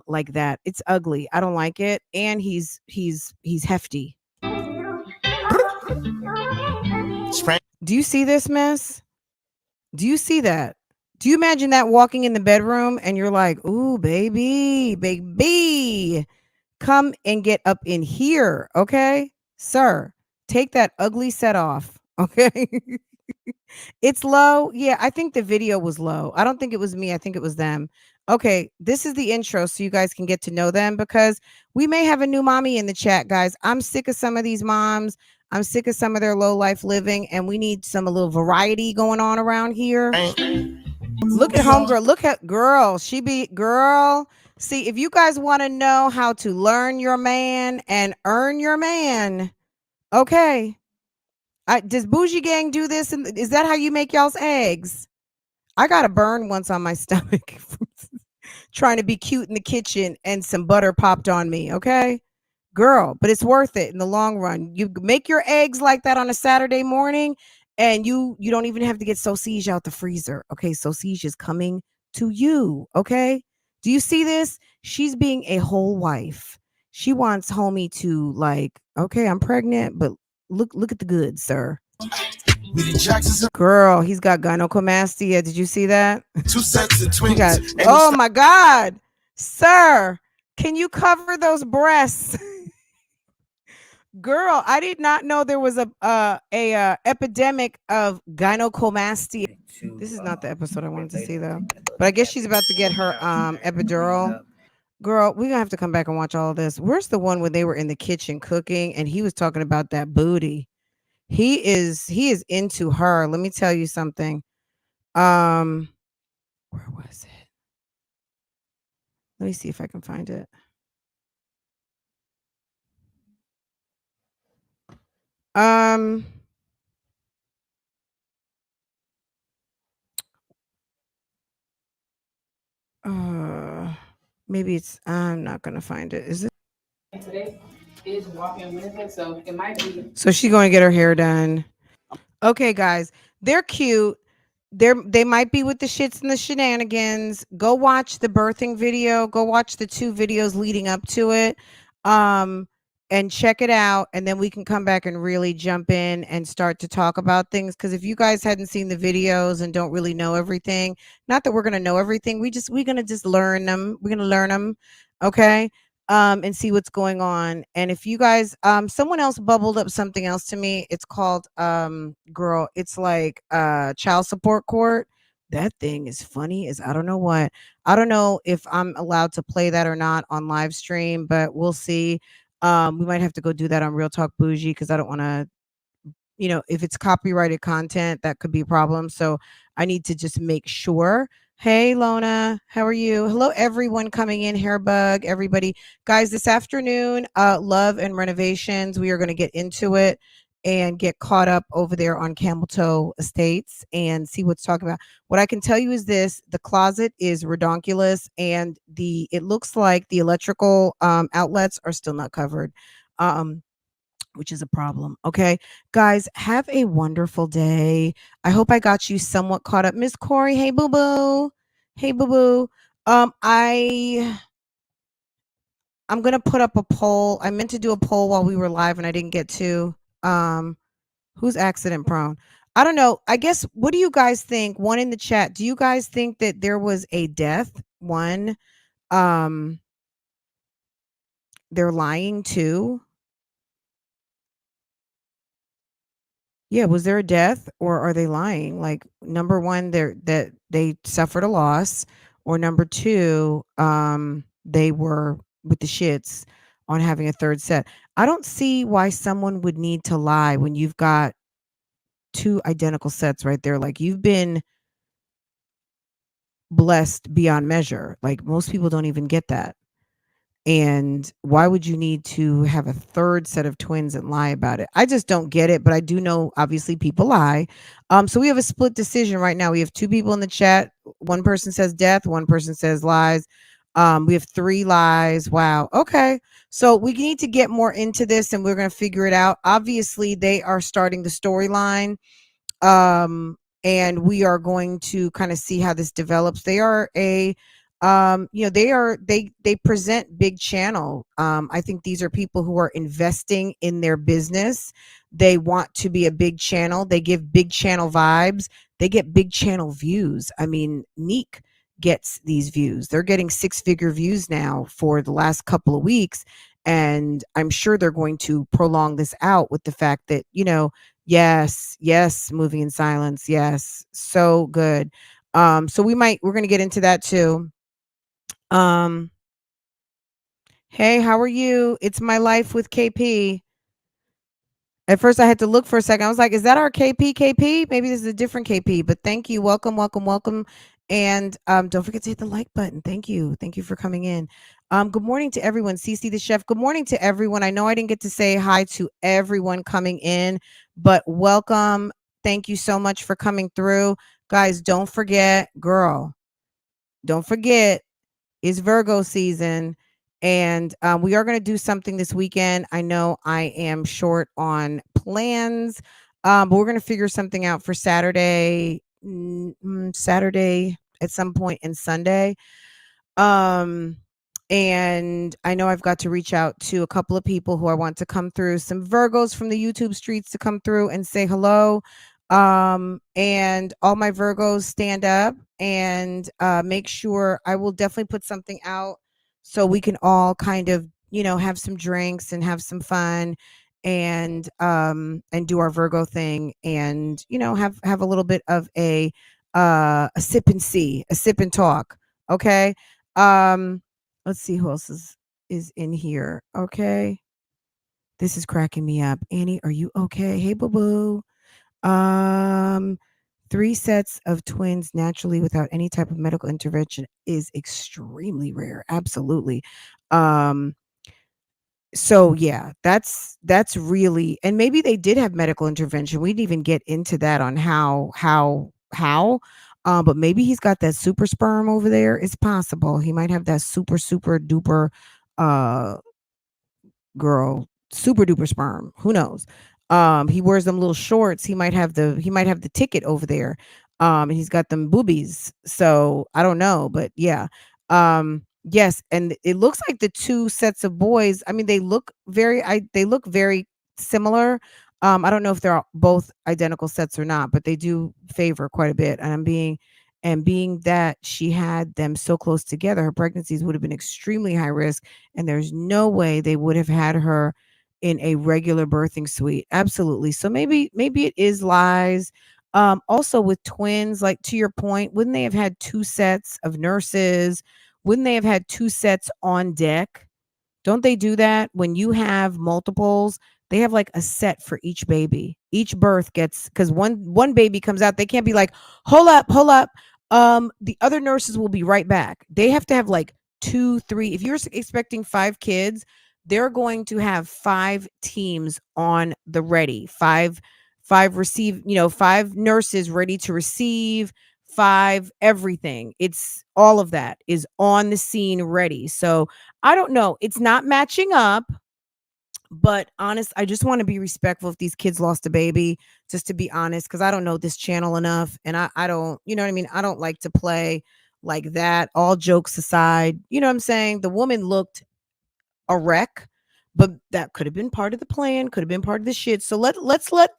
like that. It's ugly. I don't like it. And he's hefty. Do you see this, miss? Do you see that? Do you imagine that walking in the bedroom and you're like, ooh, baby, come and get up in here, okay? Sir, take that ugly set off, okay? It's low. Yeah, I think the video was low. I don't think it was me. I think it was them. Okay, this is the intro so you guys can get to know them because we may have a new mommy in the chat, guys. I'm sick of some of these moms. I'm sick of some of their low life living, and we need a little variety going on around here. Look at homegirl. Look at girl. She be girl. See, if you guys want to know how to learn your man and earn your man, okay. Does BougieGang do this? And is that how you make y'all's eggs? I got a burn once on my stomach from trying to be cute in the kitchen and some butter popped on me. Okay, girl, but it's worth it in the long run. You make your eggs like that on a Saturday morning, and you don't even have to get sausage out the freezer. Okay, sausage is coming to you. Okay, do you see this? She's being a whole wife. She wants homie to like, okay, I'm pregnant, but look at the goods, sir. Girl, he's got gynecomastia. Did you see that? 2 sets of twins. Oh my God, sir, can you cover those breasts? Girl, I did not know there was a epidemic of gynecomastia. This is not the episode I wanted to see though. But I guess she's about to get her epidural. Girl, we're gonna have to come back and watch all of this. Where's the one when they were in the kitchen cooking and he was talking about that booty? He is into her. Let me tell you something. Where was it? Let me see if I can find it. Maybe it's, I'm not gonna find it. Is it? Today is walking Wednesday, so it might be. So she's going to get her hair done. Okay, guys, they're cute. They might be with the shits and the shenanigans. Go watch the birthing video. Go watch the 2 videos leading up to it. And check it out, and then we can come back and really jump in and start to talk about things. Because if you guys hadn't seen the videos and don't really know everything, not that we're gonna know everything, we're gonna just learn them. We're gonna learn them, okay? And see what's going on. And if you guys, someone else bubbled up something else to me. It's called girl, it's like child support court. That thing is funny as I don't know what. I don't know if I'm allowed to play that or not on live stream, but we'll see. We might have to go do that on Real Talk Bougie because I don't want to, if it's copyrighted content, that could be a problem. So I need to just make sure. Hey, Lona, how are you? Hello, everyone coming in. Hairbug, everybody. Guys, this afternoon, love and renovations. We are going to get into it and get caught up over there on Camel Toe Estates and see what's talking about. What I can tell you is this: the closet is redonkulous, and it looks like the electrical outlets are still not covered. Which is a problem. Okay, guys, have a wonderful day. I hope I got you somewhat caught up. Miss Corey, hey boo boo. Hey boo boo. I'm gonna put up a poll. I meant to do a poll while we were live and I didn't get to. Who's accident prone? I don't know. I guess, what do you guys think? One in the chat. Do you guys think that there was a death? One, they're lying too. Yeah, was there a death or are they lying? Like, number one, they suffered a loss, or number two, they were with the shits on having a third set. I don't see why someone would need to lie when you've got 2 identical sets right there. Like, you've been blessed beyond measure. Like, most people don't even get that. And why would you need to have a third set of twins and lie about it? I just don't get it, but I do know obviously people lie. So we have a split decision right now. We have 2 people in the chat. One person says death, one person says lies. We have 3 lies. Wow. Okay. So we need to get more into this and we're going to figure it out. Obviously, they are starting the storyline. And we are going to kind of see how this develops. They are they present big channel. I think these are people who are investing in their business. They want to be a big channel. They give big channel vibes. They get big channel views. I mean, Neek gets these views. They're getting 6-figure views now for the last couple of weeks. And I'm sure they're going to prolong this out with the fact that, yes, moving in silence. Yes. So good. So we're going to get into that too. Hey, how are you? It's My Life with KP. At first I had to look for a second. I was like, is that our KP? Maybe this is a different KP, but thank you. Welcome. And don't forget to hit the like button. Thank you. Thank you for coming in. Good morning to everyone. Cece the chef. Good morning to everyone. I know I didn't get to say hi to everyone coming in, but welcome. Thank you so much for coming through. Guys, don't forget, it's Virgo season. And we are going to do something this weekend. I know I am short on plans, but we're going to figure something out for Saturday at some point, and Sunday. And I know I've got to reach out to a couple of people who I want to come through, some Virgos from the YouTube streets to come through and say hello. And all my Virgos, stand up and make sure. I will definitely put something out so we can all kind of, have some drinks and have some fun and do our Virgo thing and, have a little bit of a sip and talk. Okay. Let's see who else is in here. Okay. This is cracking me up. Annie, are you okay? Hey, boo boo. 3 sets of twins naturally without any type of medical intervention is extremely rare. Absolutely. Um, so yeah, that's really, and maybe they did have medical intervention. We didn't even get into that on how. But maybe he's got that super sperm over there. It's possible he might have that super duper uh girl, super duper sperm. Who knows? He wears them little shorts. He might have the ticket over there. And he's got them boobies. So I don't know, but yeah. Yes, and it looks like the two sets of boys. I mean, they look very similar. I don't know if they're both identical sets or not, but they do favor quite a bit. And being that she had them so close together, her pregnancies would have been extremely high risk, and there's no way they would have had her in a regular birthing suite. Absolutely. So maybe it is lies. Also with twins, like to your point, wouldn't they have had two sets of nurses? Wouldn't they have had two sets on deck? Don't they do that when you have multiples? They have like a set for each baby. Each birth gets, because one baby comes out, they can't be like, hold up, hold up. The other nurses will be right back. They have to have like two, three. If you're expecting 5 kids, they're going to have 5 teams on the ready. Five nurses ready to receive, 5 everything. It's all of that is on the scene ready. So I don't know. It's not matching up, but I just want to be respectful if these kids lost a baby, just to be honest, because I don't know this channel enough. And I don't, you know what I mean? I don't like to play like that. All jokes aside, you know what I'm saying? The woman looked a wreck, but that could have been part of the plan, could have been part of the shit. So let's let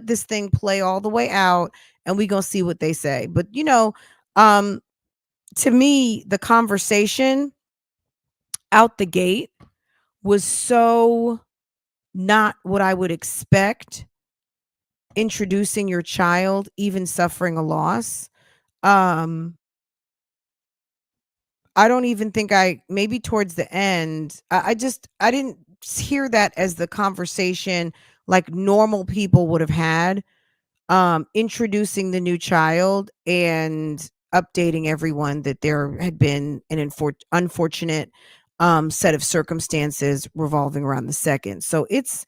this thing play all the way out, and we gonna see what they say. But um, to me, the conversation out the gate was so not what I would expect, introducing your child, even suffering a loss. Um, I don't even think maybe towards the end, I didn't hear that as the conversation like normal people would have had, introducing the new child and updating everyone that there had been an unfortunate set of circumstances revolving around the second. So it's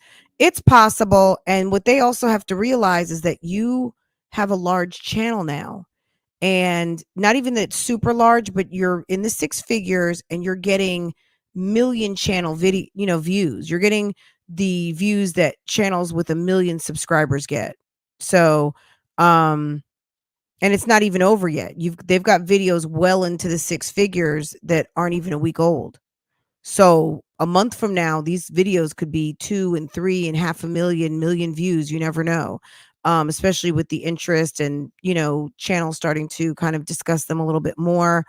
possible. And what they also have to realize is that you have a large channel now, and not even that super large, but you're in the 6 figures and you're getting million channel video, views. You're getting the views that channels with 1 million subscribers get. So, and it's not even over yet. They've got videos well into the 6 figures that aren't even a week old. So a month from now, these videos could be 2 and 3 and half a million views. You never know. Especially with the interest and, channels starting to kind of discuss them a little bit more.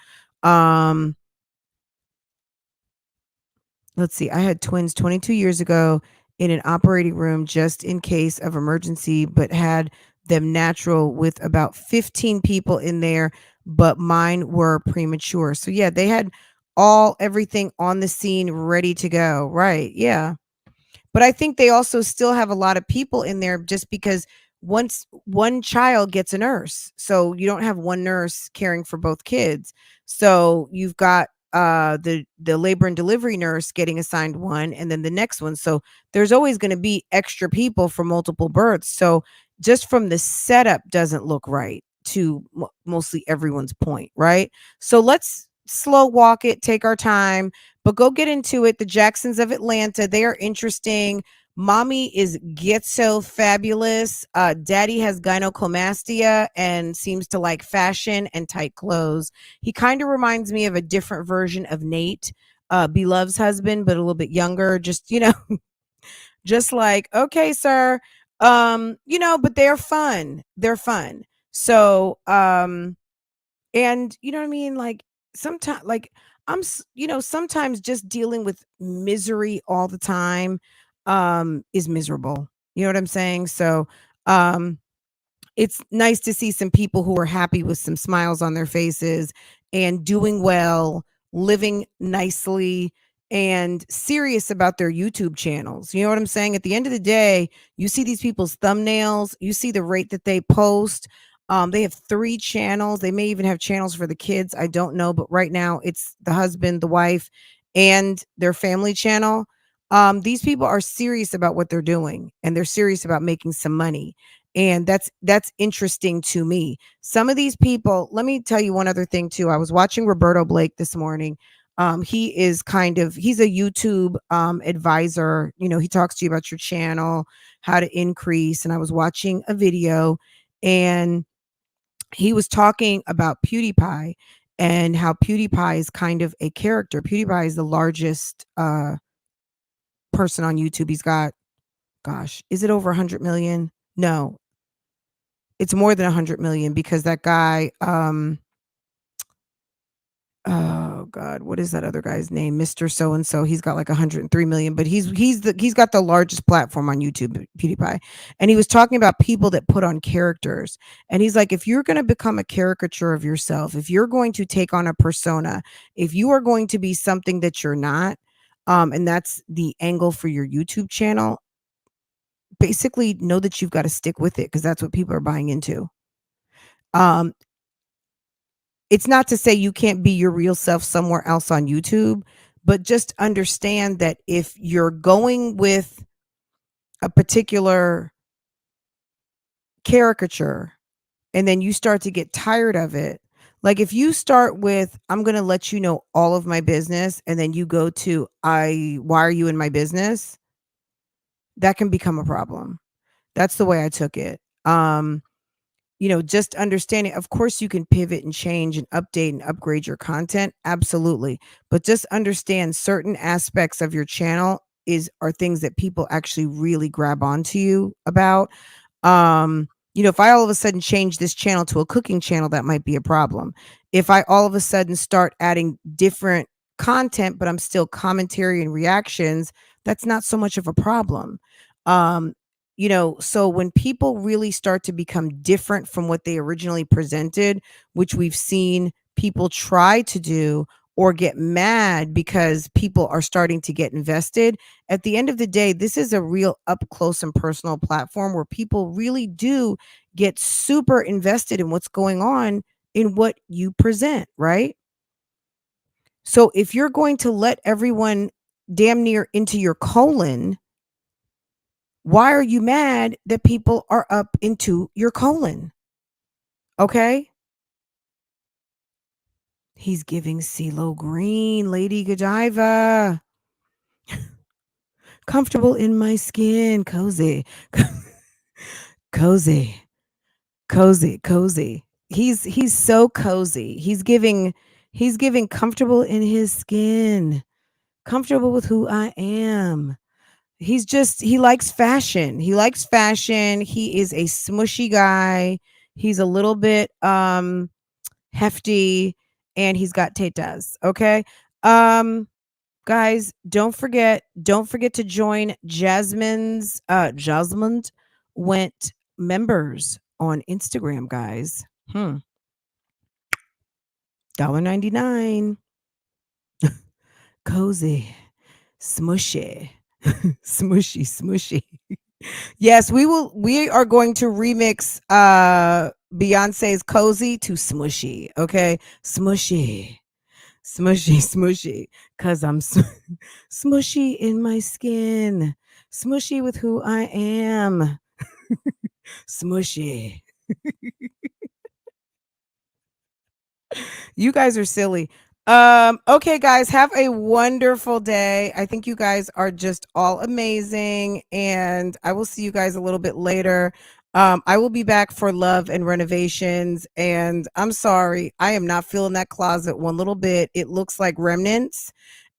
Let's see. I had twins 22 years ago in an operating room just in case of emergency, but had them natural with about 15 people in there, but mine were premature. So yeah, they had everything on the scene ready to go. Right. Yeah. But I think they also still have a lot of people in there just because once one child gets a nurse. So you don't have one nurse caring for both kids. So you've got the labor and delivery nurse getting assigned one, and then the next one. So there's always going to be extra people for multiple births. So just from the setup doesn't look right to mostly everyone's point, right? So let's slow walk it, take our time, but go get into it. The Jacksons of Atlanta, they are interesting. Mommy is so fabulous. Daddy has gynecomastia and seems to like fashion and tight clothes. He kind of reminds me of a different version of Nate, Beloved's husband, but a little bit younger. Just, just like, okay, sir. But they're fun. They're fun. So, and you know what I mean? Like sometimes, like sometimes just dealing with misery all the time, is miserable. You know what I'm saying? So, um, it's nice to see some people who are happy with some smiles on their faces and doing well, living nicely, and serious about their YouTube channels. You know what I'm saying? At the end of the day, you see these people's thumbnails, you see the rate that they post. They have 3 channels. They may even have channels for the kids. I don't know, but right now it's the husband, the wife, and their family channel. These people are serious about what they're doing, and they're serious about making some money. And that's interesting to me. Some of these people, let me tell you one other thing too. I was watching Roberto Blake this morning. He's a YouTube advisor. You know, he talks to you about your channel, how to increase. And I was watching a video, and he was talking about PewDiePie and how PewDiePie is kind of a character. PewDiePie is the largest person on YouTube. He's got, gosh, is it over 100 million? No, it's more than 100 million, because that guy, oh God, what is that other guy's name? Mr. So and so. He's got like 103 million, but he's got the largest platform on YouTube, PewDiePie. And he was talking about people that put on characters. And he's like, if you're going to become a caricature of yourself, if you're going to take on a persona, if you are going to be something that you're not, and that's the angle for your YouTube channel, basically know that you've got to stick with it, because that's what people are buying into. It's not to say you can't be your real self somewhere else on YouTube, but just understand that if you're going with a particular caricature and then you start to get tired of it, like if you start with, I'm going to let you know all of my business, and then you go to, why are you in my business? That can become a problem. That's the way I took it. You know, just understanding, of course, you can pivot and change and update and upgrade your content. Absolutely. But just understand certain aspects of your channel are things that people actually really grab onto you about. You know, if I all of a sudden change this channel to a cooking channel, that might be a problem. If I all of a sudden start adding different content, but I'm still commentary and reactions, that's not so much of a problem. You know, so when people really start to become different from what they originally presented, which we've seen people try to do or get mad because people are starting to get invested, at the end of the day, this is a real up close and personal platform where people really do get super invested in what's going on in what you present, right? So if you're going to let everyone damn near into your colon, why are you mad that people are up into your colon? Okay. He's giving CeeLo Green, Lady Godiva. Comfortable in my skin. Cozy. Cozy. Cozy. Cozy. He's so cozy. He's giving comfortable in his skin. Comfortable with who I am. He likes fashion. He likes fashion. He is a smushy guy. He's a little bit hefty, and he's got tetas. Okay. Guys, don't forget to join Jasmine went members on Instagram, guys. $1.99. Cozy. Smushy. Smushy. Yes, we are going to remix Beyonce's Cozy to Smushy. Okay. Smushy. Cause I'm smushy in my skin. Smushy with who I am. Smushy. You guys are silly. Okay, guys, have a wonderful day. I think you guys are just all amazing, and I will see you guys a little bit later. I will be back for love and renovations, and I'm sorry, I am not feeling that closet one little bit. It looks like remnants,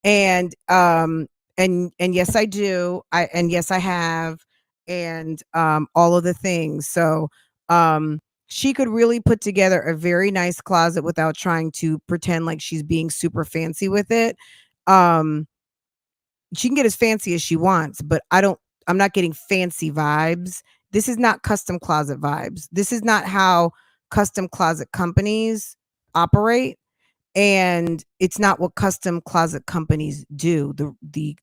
and yes, I do. Yes, I have, and all of the things. So she could really put together a very nice closet without trying to pretend like she's being super fancy with it. She can get as fancy as she wants, but I'm not getting fancy vibes. This is not custom closet vibes. This is not how custom closet companies operate. and it's not what custom closet companies do.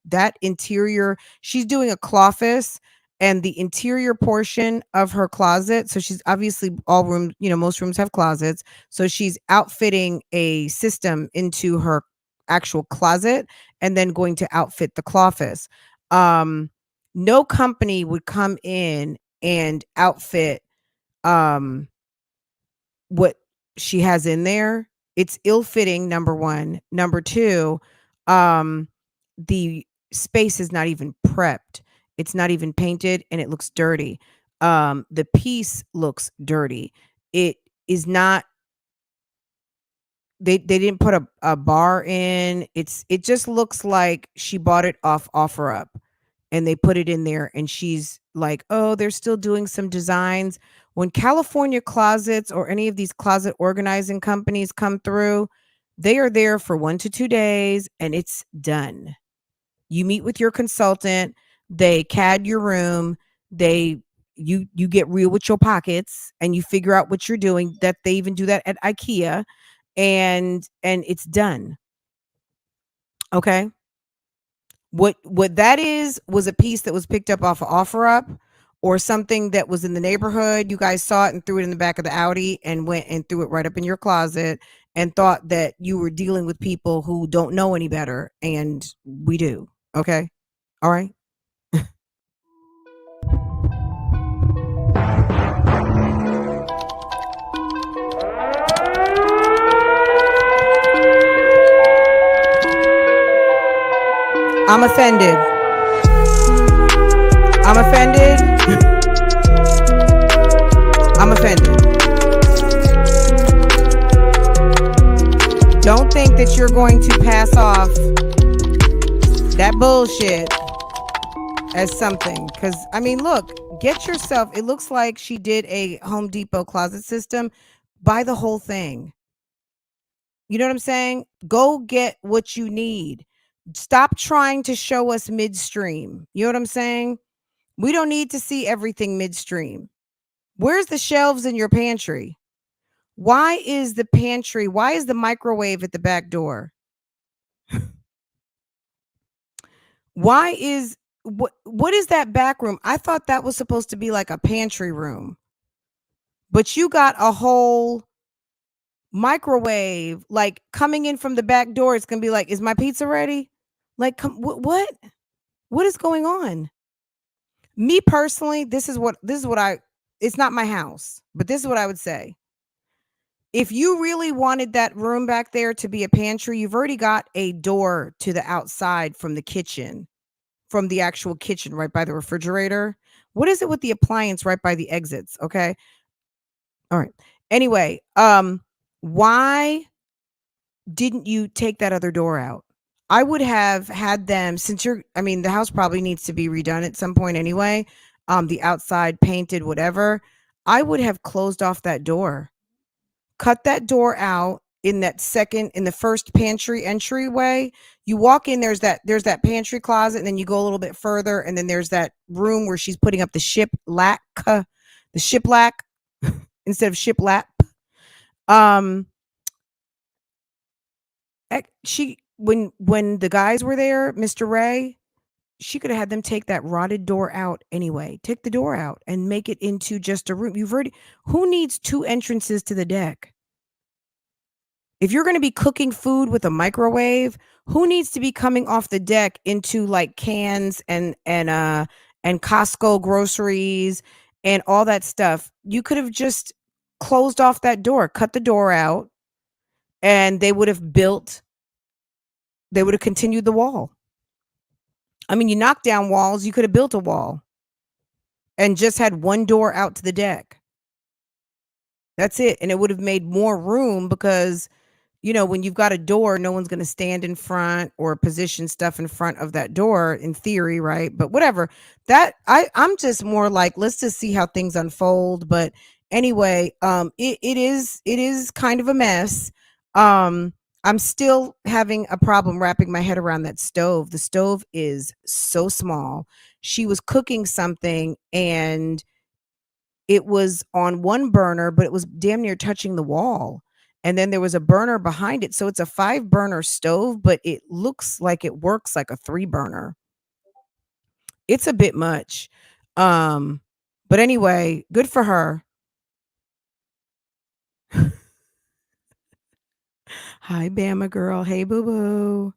That interior, she's doing a cloffice, and the interior portion of her closet, so she's obviously all rooms, most rooms have closets, so she's outfitting a system into her actual closet and then going to outfit the cloffice. No company would come in and outfit what she has in there. It's ill-fitting, number one. Number two, the space is not even prepped. It's not even painted, and it looks dirty. The piece looks dirty. It is not, they didn't put a bar in. It just looks like she bought it off OfferUp and they put it in there, and she's like, oh, they're still doing some designs. When California Closets or any of these closet organizing companies come through, they are there for 1 to 2 days and it's done. You meet with your consultant, they CAD your room, you get real with your pockets and you figure out what you're doing. That they even do that at IKEA, and it's done. Okay? What that was a piece that was picked up off of OfferUp, or something that was in the neighborhood. You guys saw it and threw it in the back of the Audi and went and threw it right up in your closet and thought that you were dealing with people who don't know any better, and we do. Okay? All right? I'm offended. I'm offended. I'm offended. Don't think that you're going to pass off that bullshit as something. Because, I mean, look, get yourself, it looks like she did a Home Depot closet system. Buy the whole thing. You know what I'm saying? Go get what you need. Stop trying to show us midstream. You know what I'm saying? We don't need to see everything midstream. Where's the shelves in your pantry? Why is the microwave at the back door? What is that back room? I thought that was supposed to be like a pantry room. But you got a whole microwave, like, coming in from the back door. It's going to be like, is my pizza ready? Like, what? What is going on? Me personally, this is what it's not my house, but this is what I would say. If you really wanted that room back there to be a pantry, you've already got a door to the outside from the kitchen, from the actual kitchen, right by the refrigerator. What is it with the appliance right by the exits? Okay. All right. Anyway, why didn't you take that other door out? I would have had them, the house probably needs to be redone at some point anyway. The outside painted, whatever. I would have closed off that door. Cut that door out in the first pantry entryway. You walk in, there's that pantry closet, and then you go a little bit further, and then there's that room where she's putting up the shiplap instead of shiplap. When the guys were there, Mr. Ray, she could have had them take that rotted door out anyway. Take the door out and make it into just a room. Who needs 2 entrances to the deck? If you're going to be cooking food with a microwave, who needs to be coming off the deck into like cans and Costco groceries and all that stuff? You could have just closed off that door, cut the door out, and they would have continued the wall. I mean, you knock down walls, you could have built a wall and just had one door out to the deck. That's it. And it would have made more room because, when you've got a door, no one's going to stand in front or position stuff in front of that door in theory, right? But whatever. I'm just more like, let's just see how things unfold. But anyway, it is kind of a mess. I'm still having a problem wrapping my head around that stove. The stove is so small. She was cooking something and it was on one burner, but it was damn near touching the wall. and then there was a burner behind it. So it's a 5-burner stove, but it looks like it works like a 3-burner. It's a bit much. But anyway, good for her. Hi, Bama girl. Hey, boo boo.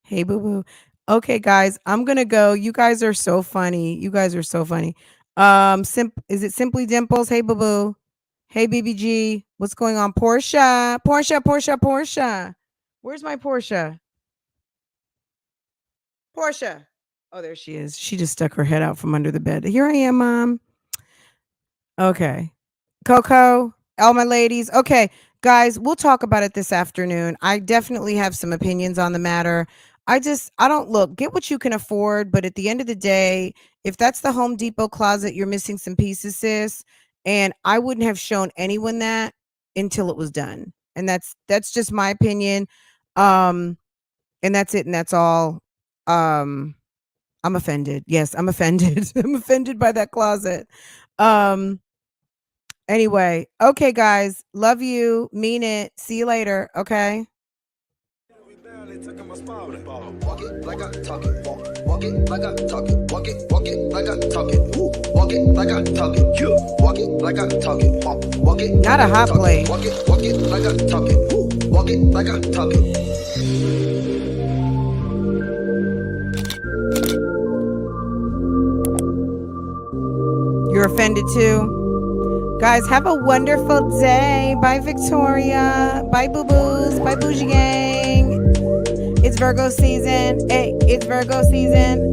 Hey, boo boo. Okay, guys, I'm gonna go. You guys are so funny. You guys are so funny. Is it Simply Dimples? Hey, boo boo. Hey, BBG. What's going on? Portia. Where's my Portia? Portia. Oh, there she is. She just stuck her head out from under the bed. Here I am, Mom. Okay. Coco, all my ladies. Okay, guys, we'll talk about it this afternoon. I definitely have some opinions on the matter. I don't look, get what you can afford, but at the end of the day, if that's the Home Depot closet, you're missing some pieces, sis. And I wouldn't have shown anyone that until it was done. And that's just my opinion. And that's it, and that's all. I'm offended. Yes, I'm offended. I'm offended by that closet. Anyway, okay, guys, love you, mean it. See you later. Okay. Walk it like I talk it. Walk it like I talk it. Walk it like I talk it. Walk it like I talk it. Walk it like I talk it. Walk it. Not a hot plate. Walk it like I talk it. Walk it like I talk it. You're offended too? Guys, have a wonderful day. Bye, Victoria. Bye, boo-boos. Bye, BougieGang. It's Virgo season. Hey, it's Virgo season.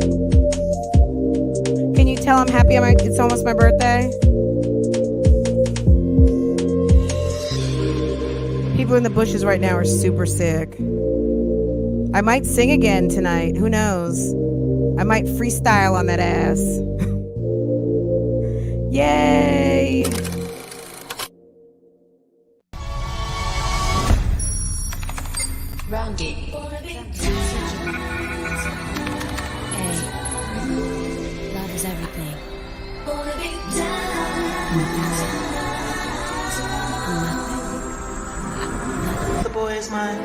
Can you tell I'm happy? It's almost my birthday. People in the bushes right now are super sick. I might sing again tonight. Who knows? I might freestyle on that ass. Yay! Rounded. Hey, love is everything. The boy is mine.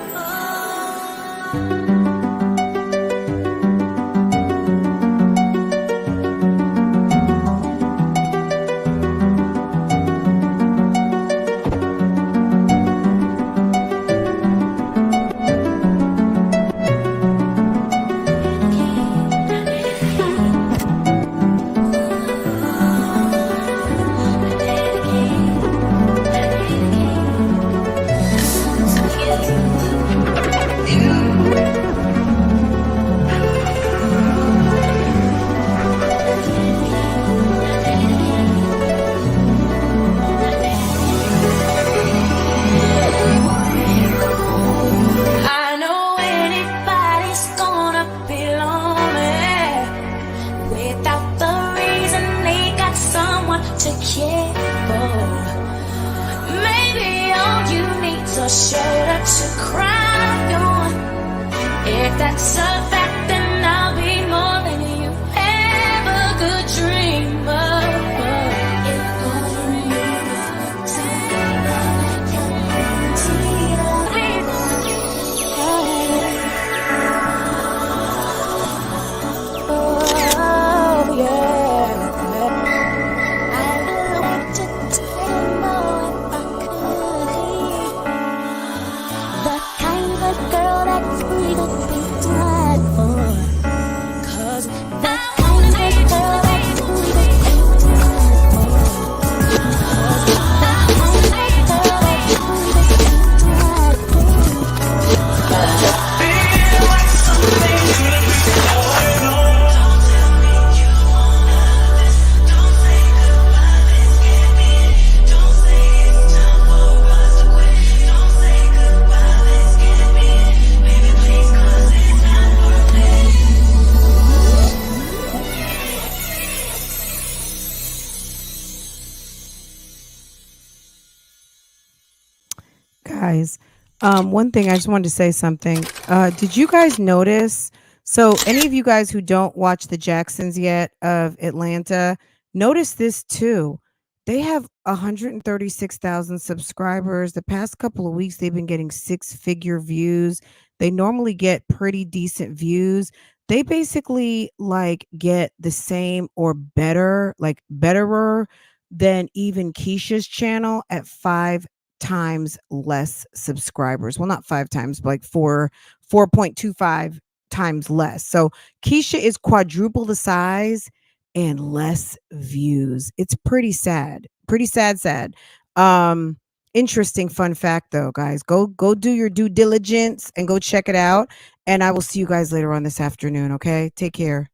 Guys, one thing I just wanted to say something. Did you guys notice? So any of you guys who don't watch the Jacksons yet of Atlanta, notice this too. They have 136,000 subscribers. The past couple of weeks, they've been getting 6-figure views. They normally get pretty decent views. They basically like get the same or better, like betterer than even Keisha's channel at 5 times less subscribers. Well, not 5 times, but like 4.25 times less. So Keisha is quadruple the size and less views. It's pretty sad. Pretty sad. Um Interesting fun fact though, guys. Go do your due diligence and go check it out, and I will see you guys later on this afternoon, okay? Take care.